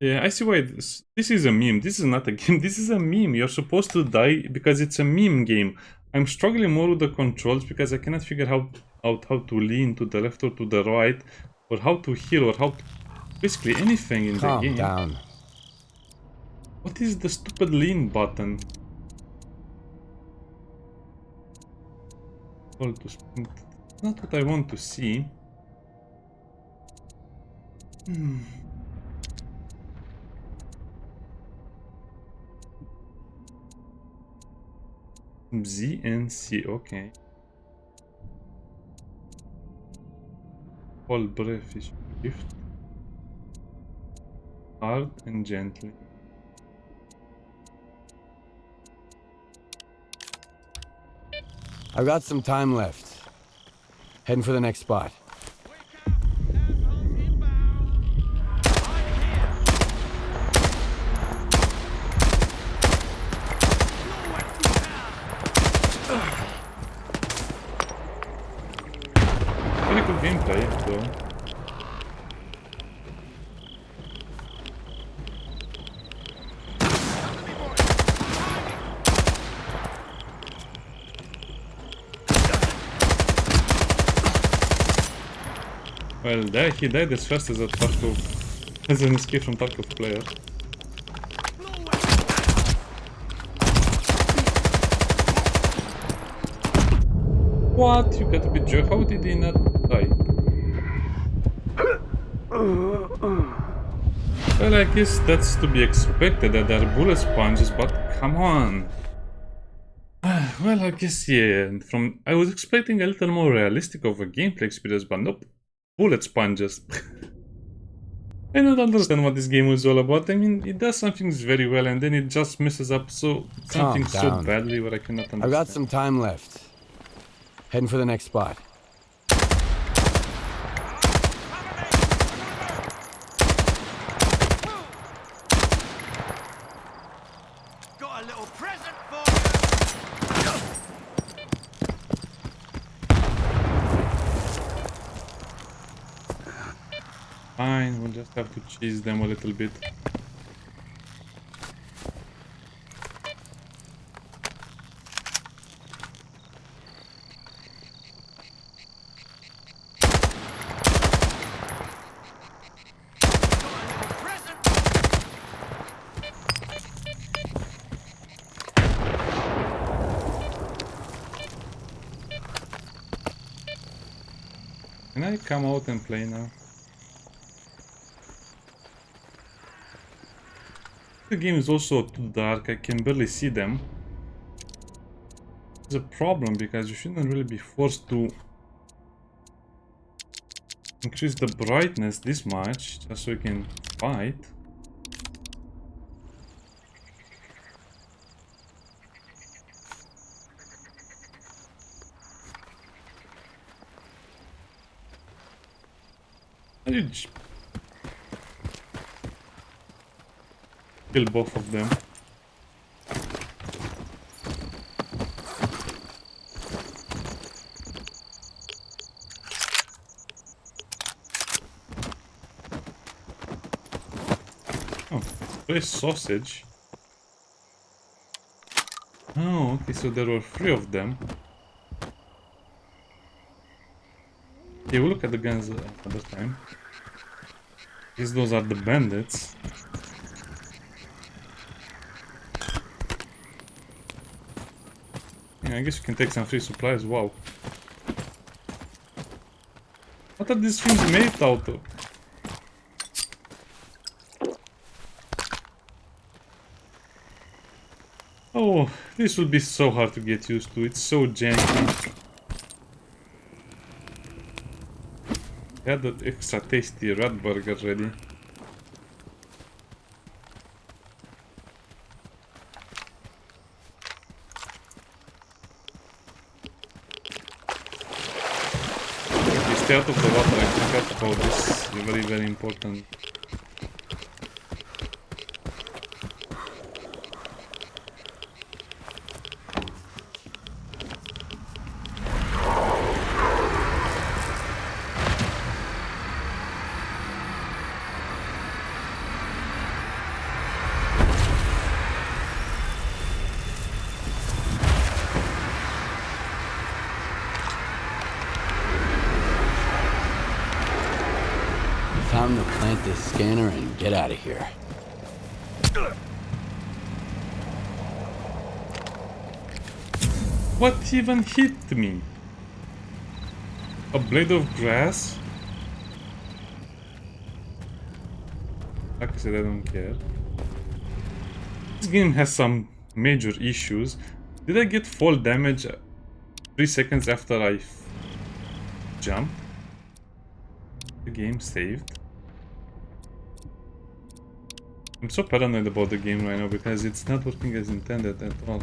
Yeah, I see why this is a meme. This is not a game. This is a meme. You're supposed to die because it's a meme game. I'm struggling more with the controls because I cannot figure out how to lean to the left or to the right, or how to heal, or how to basically anything in the Calm game. down. What is the stupid lean button? Hold to sprint. Not what I want to see. Z and C, okay. Hold breath is shift. Hard and gently. I've got some time left. Heading for the next spot. Pretty cool gameplay, though. Well, there he died as fast as a Tarkov, as an escape from Tarkov player. What? You gotta be joking. How did he not die? Well, I guess that's to be expected that there are bullet sponges, but come on. Well, I guess yeah. I was expecting a little more realistic of a gameplay experience, but nope. Bullet sponges. I don't understand what this game was all about. I mean, it does some things very well and then it just messes up something so badly where I cannot understand. I've got some time left. Heading for the next spot. Got a little present for you. Fine, we'll just have to cheese them a little bit. Can I come out and play now? The game is also too dark, I can barely see them. It's a problem because you shouldn't really be forced to increase the brightness this much just so you can fight. Kill both of them. Oh, fresh sausage. Oh, okay, so there were 3 of them. Okay, we'll look at the guns another time. I guess those are the bandits. Yeah, I guess you can take some free supplies. Wow. What are these things made out of? Oh, this will be so hard to get used to. It's so janky. I had that extra tasty rat burger ready. Stay out of the water, I forgot about this. Very, very important. Time to plant this scanner and get out of here. What even hit me? A blade of grass? Like I said, I don't care. This game has some major issues. Did I get fall damage 3 seconds after I jumped? The game saved. I'm so paranoid about the game right now because it's not working as intended at all.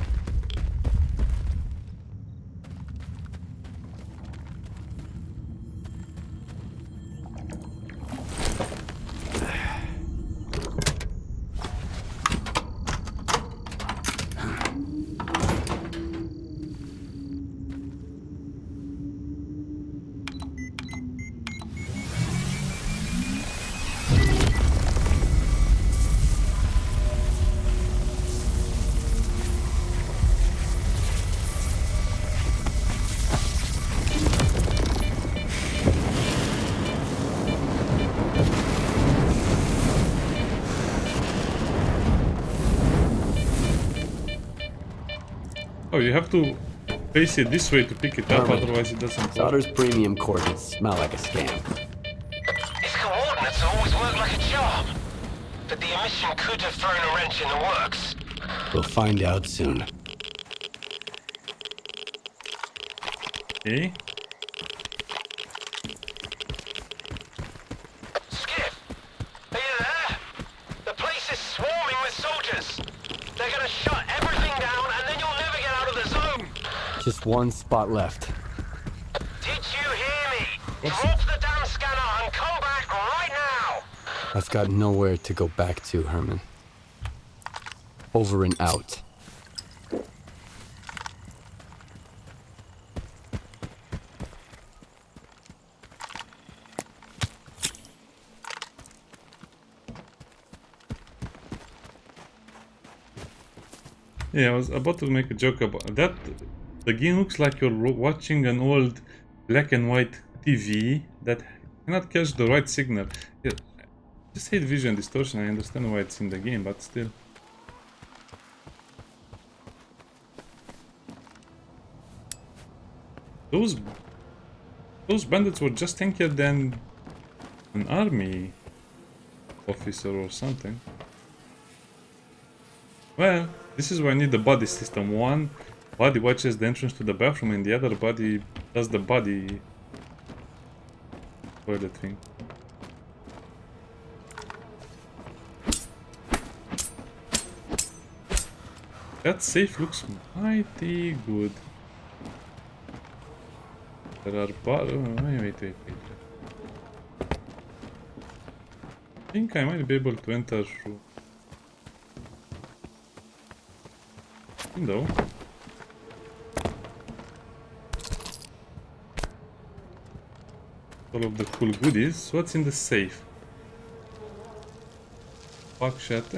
Oh, you have to face it this way to pick it up, otherwise it doesn't work. Solder's premium coordinates smell like a scam. His coordinates always work like a charm. But the emission could have thrown a wrench in the works. We'll find out soon. Okay. Skip, are you there? The place is swarming with soldiers. They're gonna shut everything down and then you'll never get out of the zone. Just one spot left. Did you hear me? Drop the damn scanner and come back right now. I've got nowhere to go back to, Herman. Over and out. Yeah, I was about to make a joke about that. The game looks like you're watching an old black and white TV that cannot catch the right signal. Yeah, I just hate vision distortion. I understand why it's in the game, but still. Those bandits were just tankier than an army officer or something. Well, this is why I need the body system. One body watches the entrance to the bathroom and the other body does the body toilet thing. That safe looks mighty good. There are wait. I think I might be able to enter through window. All of the cool goodies. What's in the safe? Buckshot,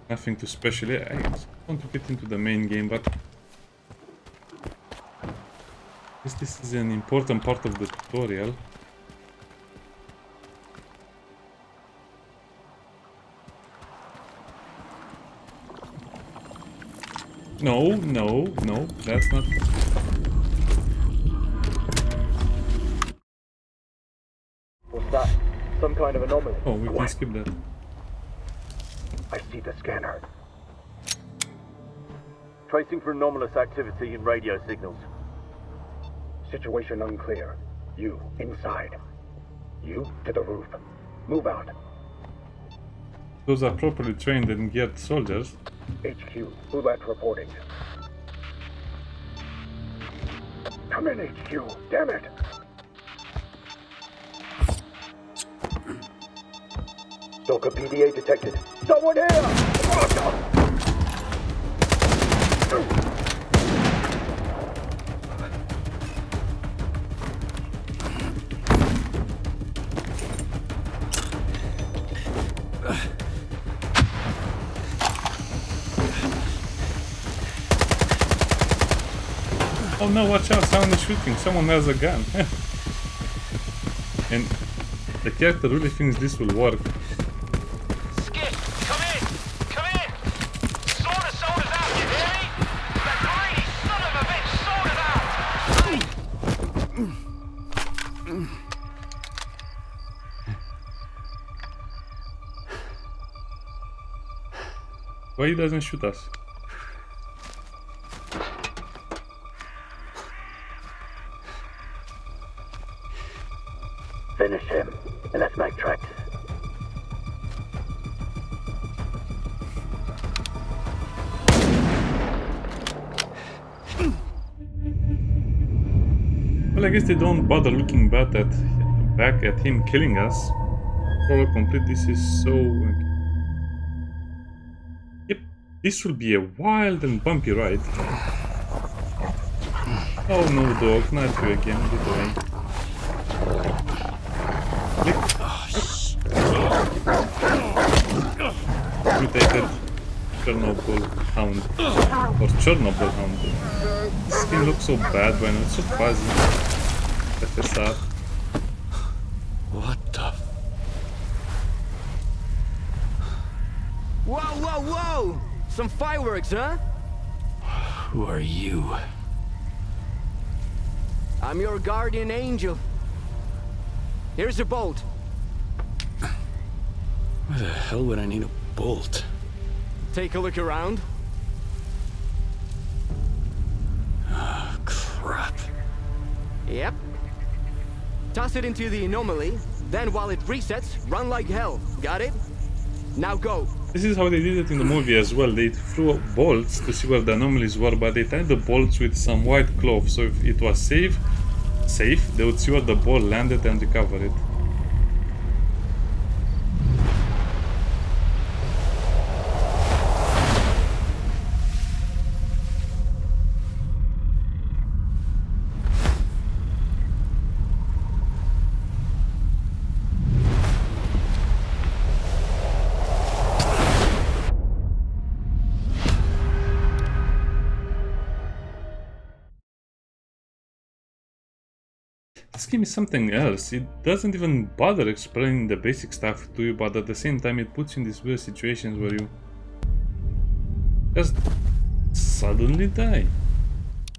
Nothing too special. I just want to get into the main game, but this is an important part of the tutorial. No, that's not. What's that? Some kind of anomaly. Oh, we can skip that. I see the scanner. Tracing for anomalous activity in radio signals. Situation unclear. You, inside. You, to the roof. Move out. Those are properly trained and geared soldiers. HQ, Boulat reporting. Come in, HQ. Damn it! S.T.A.L.K.E.R PDA detected. Someone here! Oh no, watch out, someone is shooting, someone has a gun. And the character really thinks this will work. Skid, come in! Come in! Sort us out, you hear me? That greedy son of a bitch, sort us out! Why he doesn't shoot us? Finish him, and let's make tracks. Well, I guess they don't bother looking back at him killing us. Prologue complete. This is so... Yep, this will be a wild and bumpy ride. Oh no, dog, not you again. Get away. Mutated Chornobyl hound. Or Chornobyl hound. This skin looks so bad when it's so fuzzy. FSR. What the? Whoa, whoa, whoa! Some fireworks, huh? Who are you? I'm your guardian angel. Here's your bolt. Why the hell would I need a bolt? Take a look around. Ah, crap. Yep. Toss it into the anomaly, then while it resets, run like hell. Got it? Now go. This is how they did it in the movie as well. They threw bolts to see where the anomalies were, but they tied the bolts with some white cloth, so if it was safe, they would see where the ball landed and recover it. This game is something else. It doesn't even bother explaining the basic stuff to you, but at the same time it puts you in these weird situations where you just suddenly die.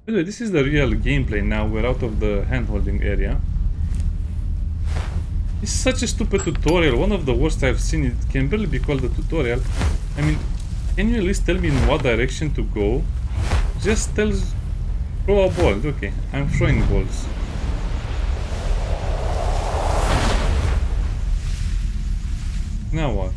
By the way, this is the real gameplay now. We're out of the hand-holding area. It's such a stupid tutorial, one of the worst I've seen. It can barely be called a tutorial. I mean, can you at least tell me in what direction to go? Just tells throw a ball. Okay, I'm throwing balls. Now what?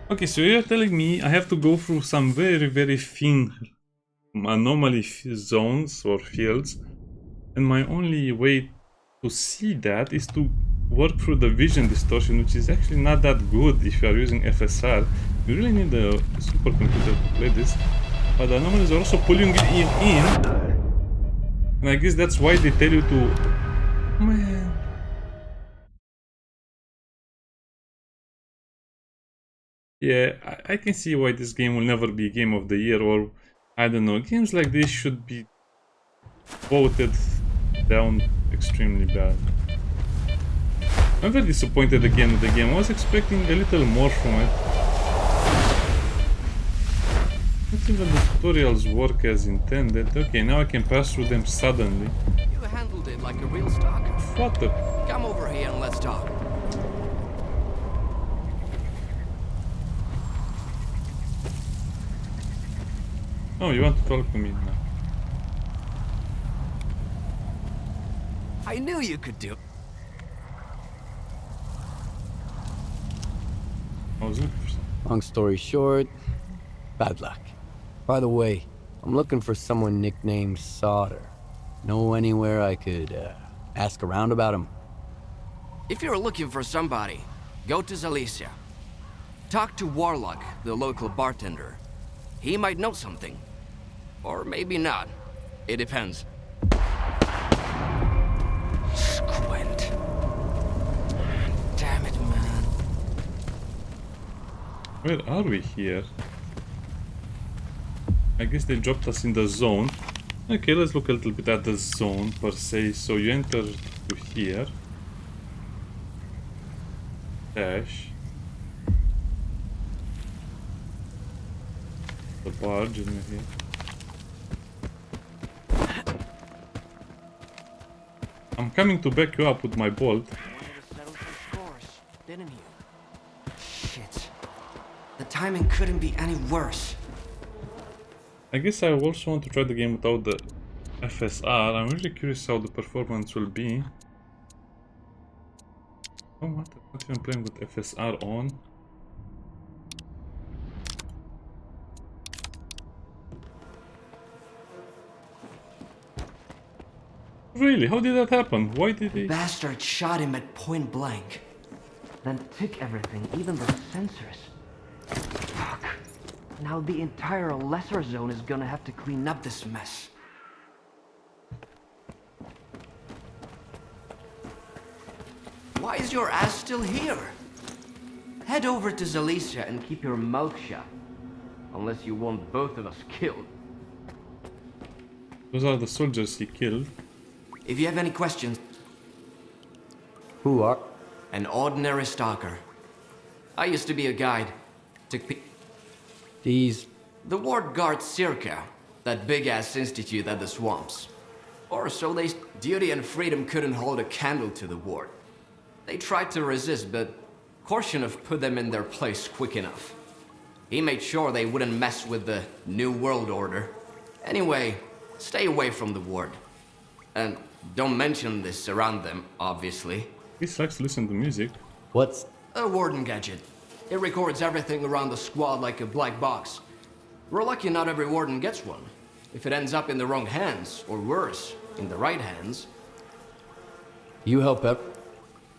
Okay, so you're telling me I have to go through some very, very thin anomaly zones or fields, and my only way to see that is to work through the vision distortion, which is actually not that good if you are using FSR. You really need a supercomputer to play this, but the anomalies are also pulling you in, and I guess that's why they tell you to... Man. Yeah, I can see why this game will never be Game of the Year, or I don't know, games like this should be voted down extremely bad. I'm very disappointed again with the game. I was expecting a little more from it. Not even the tutorials work as intended. Okay, now I can pass through them suddenly. You handled it like a real stalker. What the... Come over here and let's talk. Oh, you want to talk to me now? I knew you could do it. I was looking for something. Long story short, bad luck. By the way, I'm looking for someone nicknamed S.T.A.L.K.E.R. Know anywhere I could ask around about him? If you're looking for somebody, go to Zalicia. Talk to Warlock, the local bartender. He might know something. Or maybe not. It depends. Where are we here? I guess they dropped us in the zone. Okay, let's look a little bit at the zone per se. So you enter to here. Dash. The barge in here. I'm coming to back you up with my bolt. Didn't you? Shit. The timing couldn't be any worse. I guess I also want to try the game without the FSR. I'm really curious how the performance will be. Oh, what? I'm not even playing with FSR on. Really? How did that happen? Why did he... Bastard shot him at point blank. Then took everything, even the sensors. Fuck. Now the entire lesser zone is gonna have to clean up this mess. Why is your ass still here? Head over to Zalicia and keep your mouth shut. Unless you want both of us killed. Those are the soldiers he killed. If you have any questions... Who are? An ordinary stalker. I used to be a guide. These... The ward guards S.T.A.L.K.E.R, that big-ass institute at the swamps. Or so they... Duty and freedom couldn't hold a candle to the ward. They tried to resist, but Korshunov put them in their place quick enough. He made sure they wouldn't mess with the New World Order. Anyway, stay away from the ward. And don't mention this around them, obviously. He likes to listen to music. What's... A warden gadget. It records everything around the squad like a black box. We're lucky not every warden gets one. If it ends up in the wrong hands, or worse, in the right hands... You help out?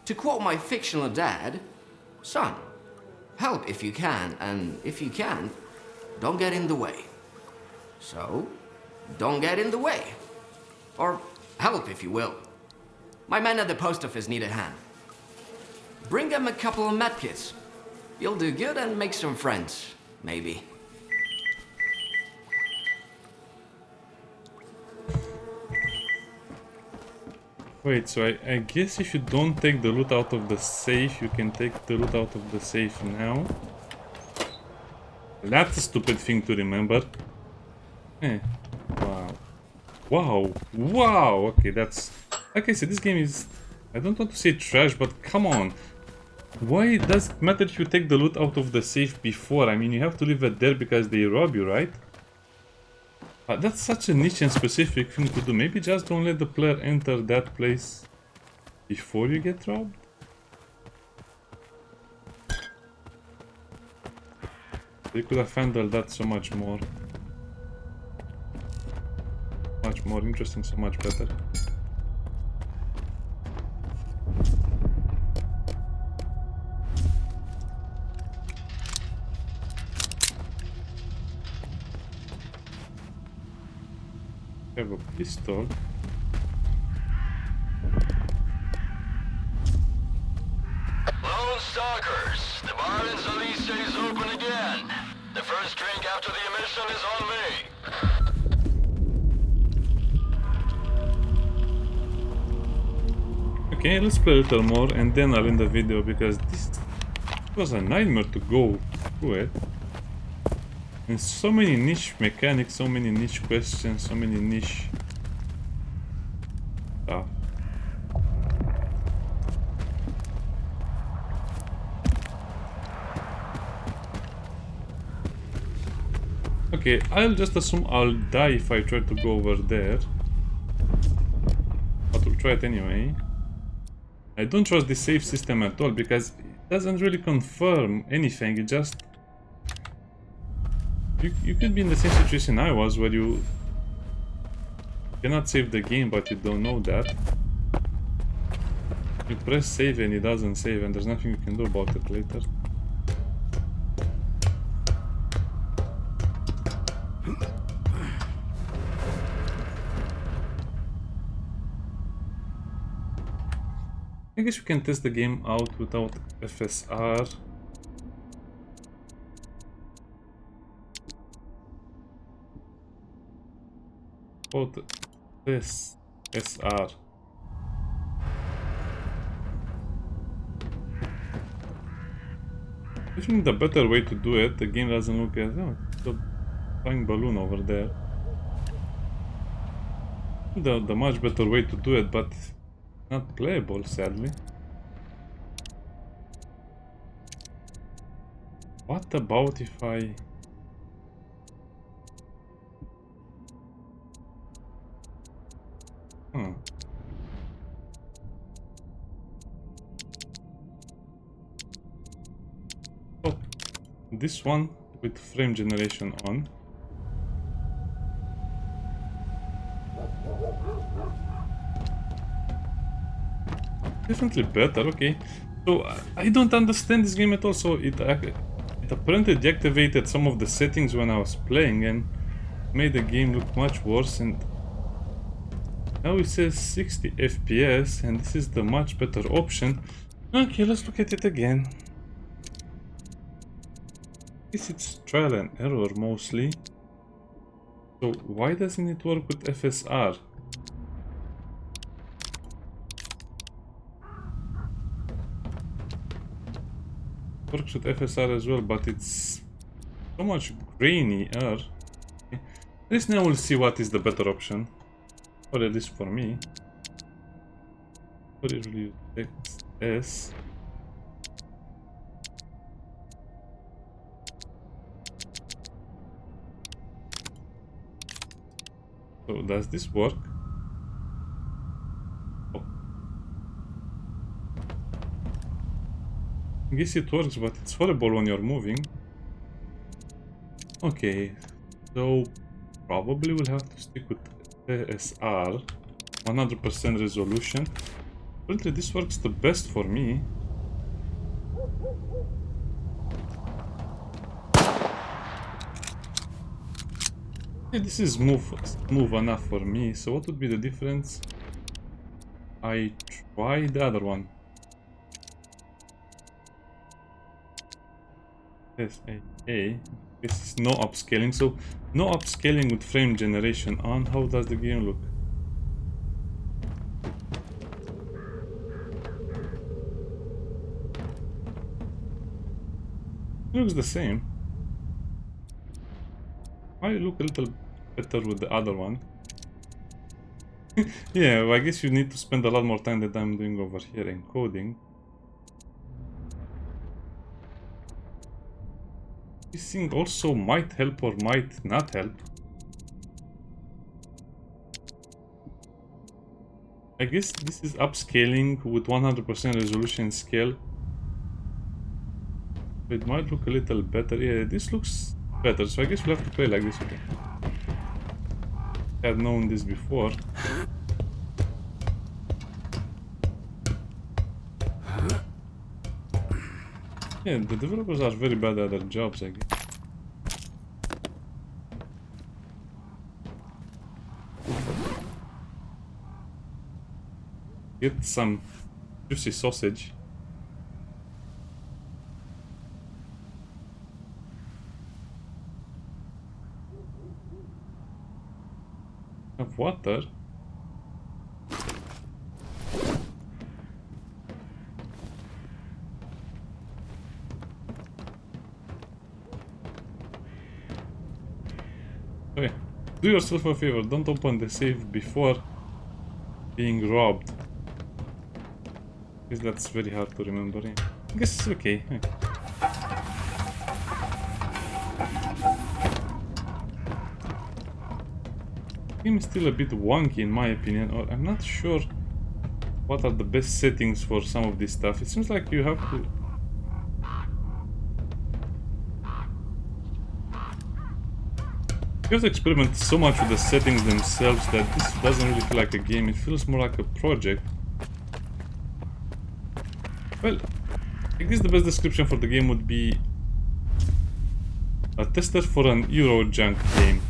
To quote my fictional dad, son, help if you can, and if you can't, don't get in the way. So, don't get in the way. Or help if you will. My men at the post office need a hand. Bring them a couple of medkits. You'll do good and make some friends, maybe. Wait, so I guess if you don't take the loot out of the safe, you can take the loot out of the safe now. That's a stupid thing to remember. Eh. Wow. Wow. Wow. Okay, that's... Like I said, this game is... I don't want to say trash, but come on. Why does it matter if you take the loot out of the safe before? I mean, you have to leave it there because they rob you, right? That's such a niche and specific thing to do. Maybe just don't let the player enter that place before you get robbed? They could have handled that so much more. Much more interesting, so much better. Have a pistol. Lone Stalkers, the bar in Zalicia is open again. The first drink after the emission is on me. Okay, let's play a little more and then I'll end the video because this was a nightmare to go through it. And so many niche mechanics, so many niche questions, so many niche stuff. Okay, I'll just assume I'll die if I try to go over there. But we'll try it anyway. I don't trust the save system at all because it doesn't really confirm anything, it just... You could be in the same situation I was, where you cannot save the game, but you don't know that. You press save and it doesn't save, and there's nothing you can do about it later. I guess you can test the game out without FSR. about this SR? I think the better way to do it, the game doesn't look as the flying balloon over there. The much better way to do it, but not playable, sadly. What about if I... Oh, this one with frame generation on. Definitely better, okay. So I don't understand this game at all, so it apparently deactivated some of the settings when I was playing and made the game look much worse, and now it says 60 FPS and this is the much better option. Okay, let's look at it again. I guess it's trial and error mostly. So why doesn't it work with FSR? Works with FSR as well, but it's so much grainier. Okay. At least now we'll see what is the better option, or at least for me. What is really S? So does this work? Oh. I guess it works, but it's horrible when you're moving. Okay, so probably we'll have to stick with SR, 100% resolution. Apparently this works the best for me. Yeah, this is smooth enough for me. So what would be the difference? I try the other one. S.A.A. This is no upscaling, so no upscaling with frame generation on. How does the game look? It looks the same. I look a little better with the other one. Yeah, well, I guess you need to spend a lot more time than I'm doing over here encoding. This thing also might help or might not help. I guess this is upscaling with 100% resolution scale. It might look a little better. Yeah, this looks better, so I guess we'll have to play like this again. I had known this before. Yeah, the developers are very bad at their jobs, I guess. Get some juicy sausage. Have water. Okay, do yourself a favor, don't open the safe before being robbed. Because that's very hard to remember. Yeah. I guess it's okay. Yeah. The game is still a bit wonky in my opinion, or I'm not sure what are the best settings for some of this stuff. It seems like you have to... You have to experiment so much with the settings themselves that this doesn't really feel like a game, it feels more like a project. Well, I guess the best description for the game would be a tester for an Eurojank game.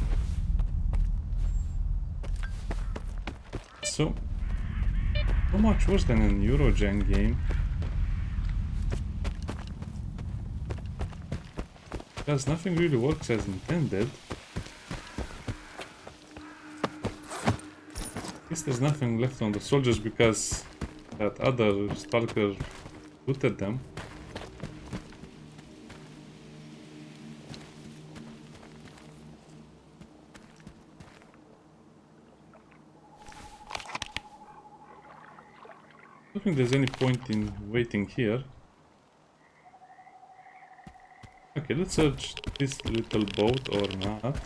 So much worse than an Eurojank game. Because nothing really works as intended. guess there's nothing left on the soldiers because that other stalker looted them. I don't think there's any point in waiting here. Okay, let's search this little boat or not.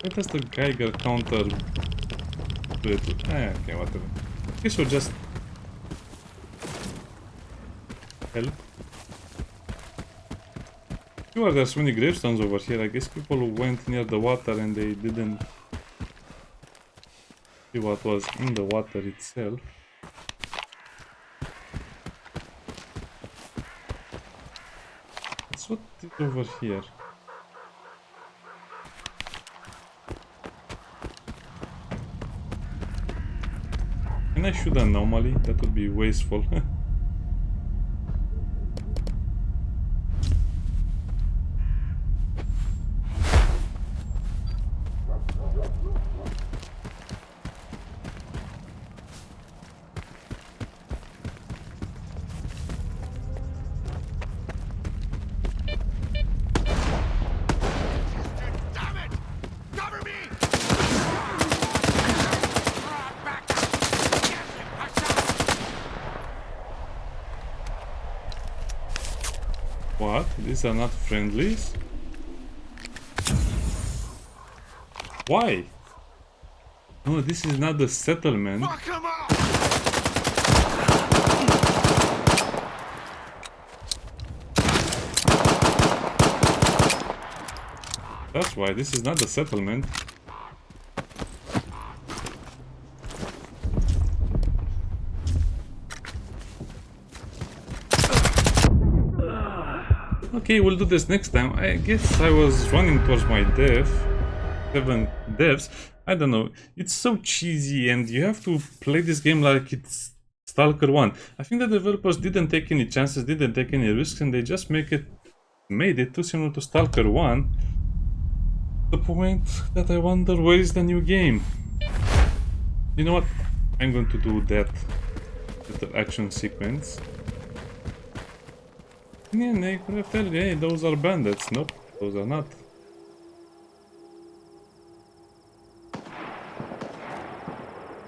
What does the Geiger counter do it? Okay, whatever. I guess we'll just help. Sure, there's many gravestones over here. I guess people who went near the water and they didn't see what was in the water itself. That's what is over here. Can I shoot an anomaly? That would be wasteful. What? These are not friendlies? Why? No, this is not the settlement. That's why this is not the settlement. Okay, we'll do this next time. I guess I was running towards my death. 7 deaths. I don't know. It's so cheesy and you have to play this game like it's S.T.A.L.K.E.R 1. I think the developers didn't take any chances, didn't take any risks, and they just made it too similar to S.T.A.L.K.E.R 1. The point that I wonder where is the new game. You know what? I'm going to do that little action sequence. Yeah, they could have told, hey, those are bandits. Nope, those are not.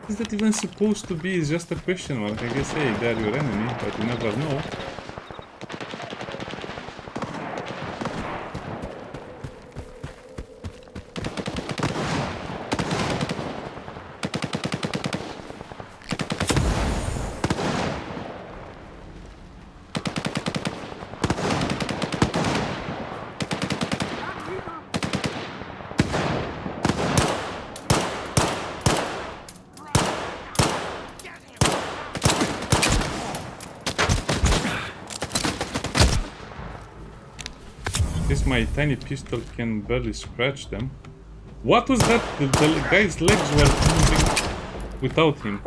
Is that even supposed to be? It's just a question mark. I guess, hey, they're your enemy, but you never know. My tiny pistol can barely scratch them. What was that? The guy's legs were moving without him.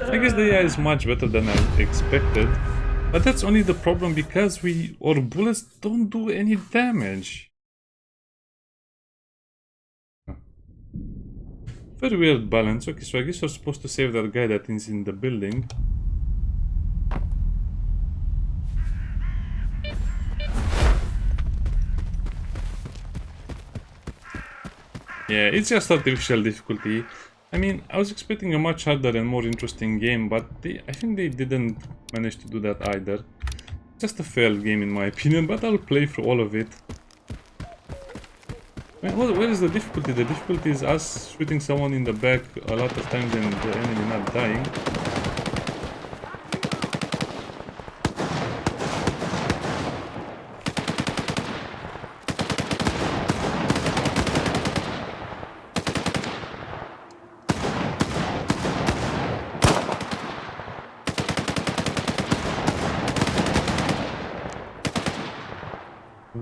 I guess the AI is much better than I expected, but that's only the problem because our bullets don't do any damage. Very weird balance. Okay, so I guess we're supposed to save that guy that is in the building. Yeah, it's just artificial difficulty. I mean, I was expecting a much harder and more interesting game, but I think they didn't manage to do that either. Just a failed game in my opinion, but I'll play through all of it. I mean, where is the difficulty? The difficulty is us shooting someone in the back a lot of times and the enemy not dying.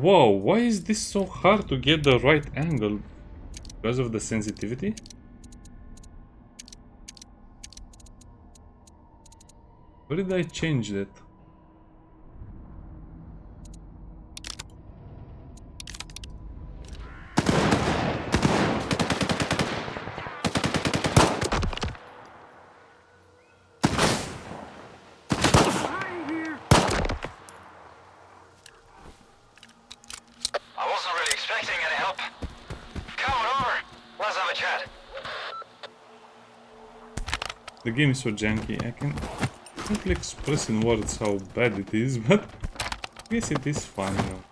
Whoa, why is this so hard to get the right angle? Because of the sensitivity? Where did I change that? The game is so janky, I can't really express in words how bad it is, but I guess it is fun, you know.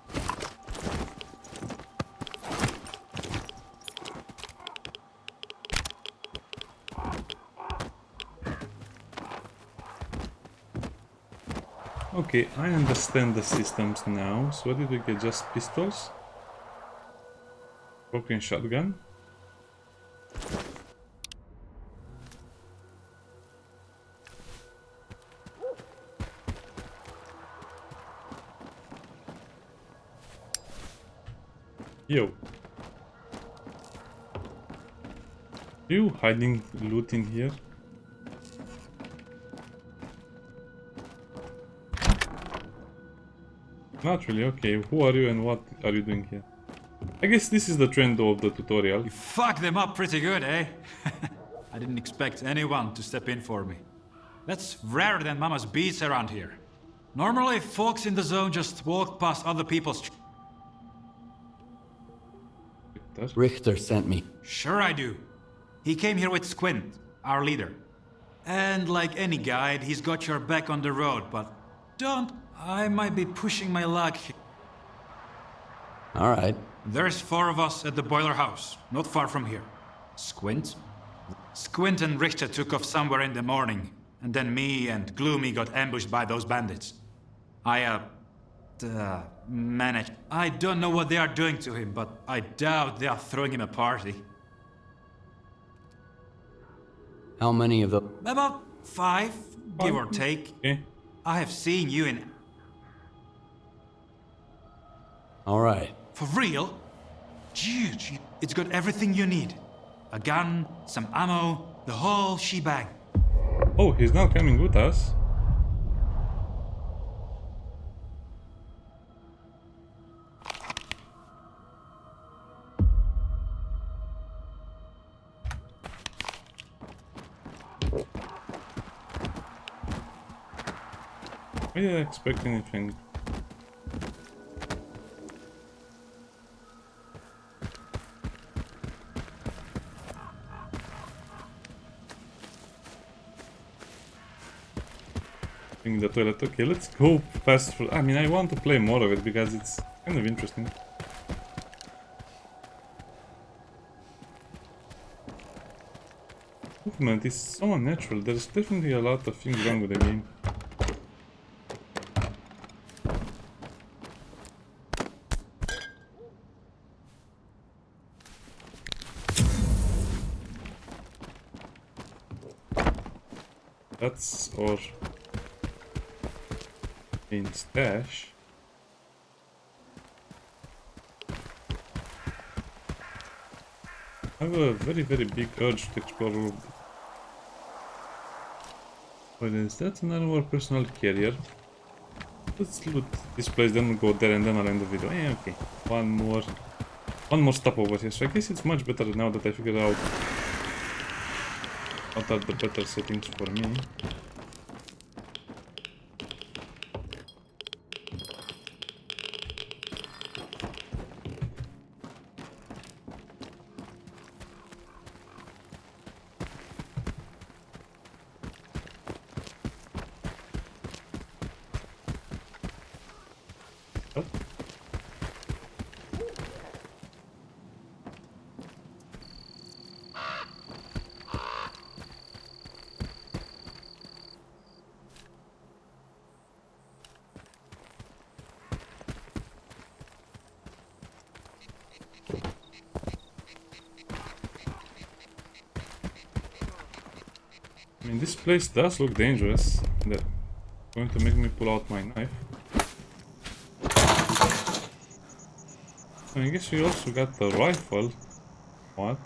Okay, I understand the systems now. So what did we get? Just pistols? Broken shotgun? Yo. Are you hiding loot in here? Not really, okay. Who are you and what are you doing here? I guess this is the trend of the tutorial. You fucked them up pretty good, eh? I didn't expect anyone to step in for me. That's rarer than Mama's beats around here. Normally, folks in the zone just walk past other people's... Richter sent me. Sure I do. He came here with Squint, our leader. And like any guide, he's got your back on the road, but don't... I might be pushing my luck. All right. There's 4 of us at the boiler house, not far from here. Squint? Squint and Richter took off somewhere in the morning, and then me and Gloomy got ambushed by those bandits. I, managed. I don't know what they are doing to him, but I doubt they are throwing him a party. How many of them? About 5, give or take. Okay. I have seen you in... All right. For real? Huge. It's got everything you need. A gun, some ammo, the whole shebang. Oh, he's now coming with us. I didn't expect anything. In the toilet. Okay, let's go fast through. I mean, I want to play more of it because it's kind of interesting. Movement is so unnatural. There's definitely a lot of things wrong with the game. That's our main stash. I have a very big urge to explore all of it. What is that? Another more personal carrier. Let's loot this place, then we'll go there and then I'll end the video. Okay. One more stop over here. So I guess it's much better now that I figured out what are the better settings for me. I mean, this place does look dangerous. They're going to make me pull out my knife. I guess we also got the rifle. What?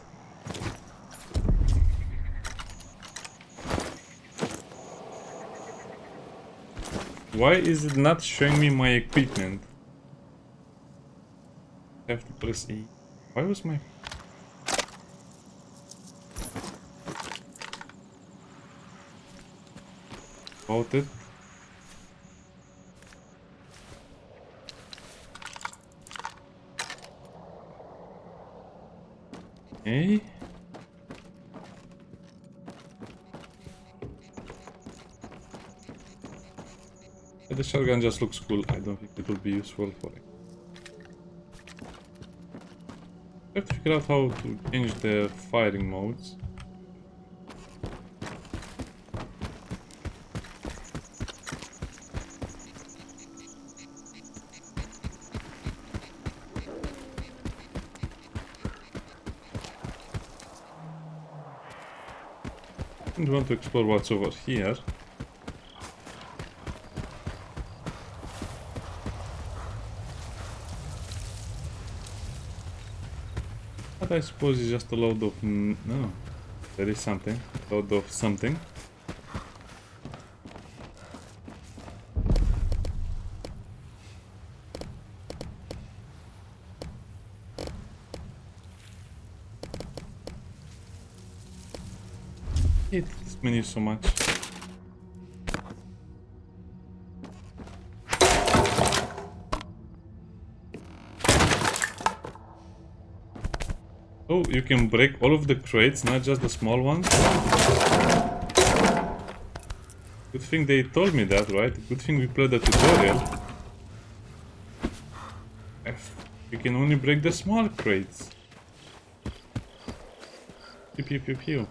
Why is it not showing me my equipment? I have to press E. Why was my... About it? Okay. The shotgun just looks cool. I don't think it will be useful for it. I have to figure out how to change the firing modes. I want to explore what's over here. But I suppose it's just a load of... no, there is something. Load of something. I hate this menu so much. Oh, you can break all of the crates, not just the small ones. Good thing they told me that, right? Good thing we played the tutorial. You can only break the small crates. Pew pew pew pew.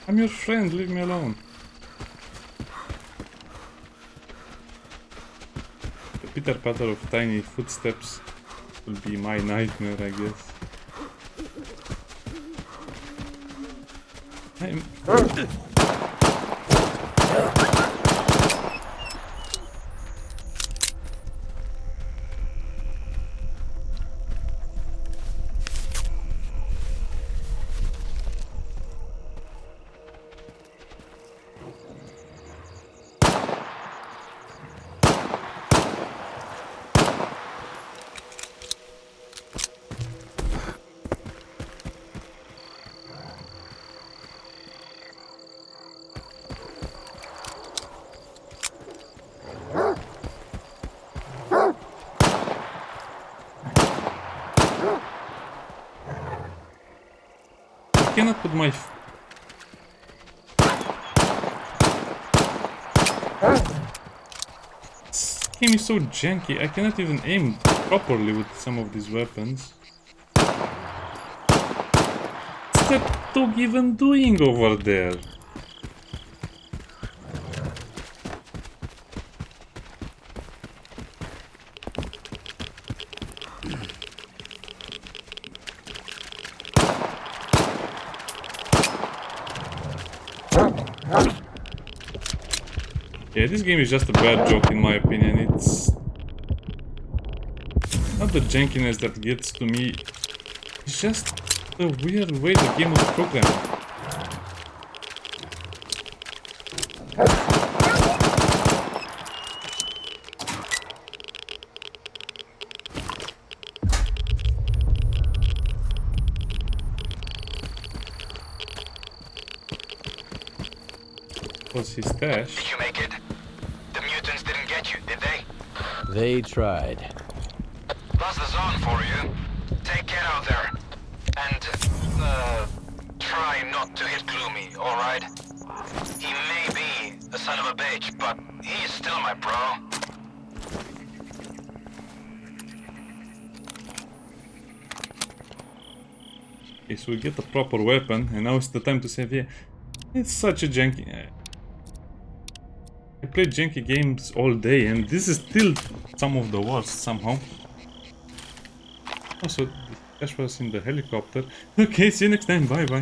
I'm your friend, leave me alone. The pitter patter of tiny footsteps will be my nightmare, I guess. I cannot put my... This game is so janky, I cannot even aim properly with some of these weapons. What's that dog even doing over there? Yeah, this game is just a bad joke in my opinion. It's not the jankiness that gets to me, it's just the weird way the game was programmed. What's his stash? Did you make it? The mutants didn't get you, did they? They tried. That's the zone for you. Take care out there. And, try not to hit Gloomy, alright? He may be a son of a bitch, but he is still my bro. Okay, so we get a proper weapon, and now it's the time to save. Yeah, it's such a janky... I played janky games all day, and this is still some of the worst somehow. Also, the cash was in the helicopter. Okay, see you next time. Bye bye.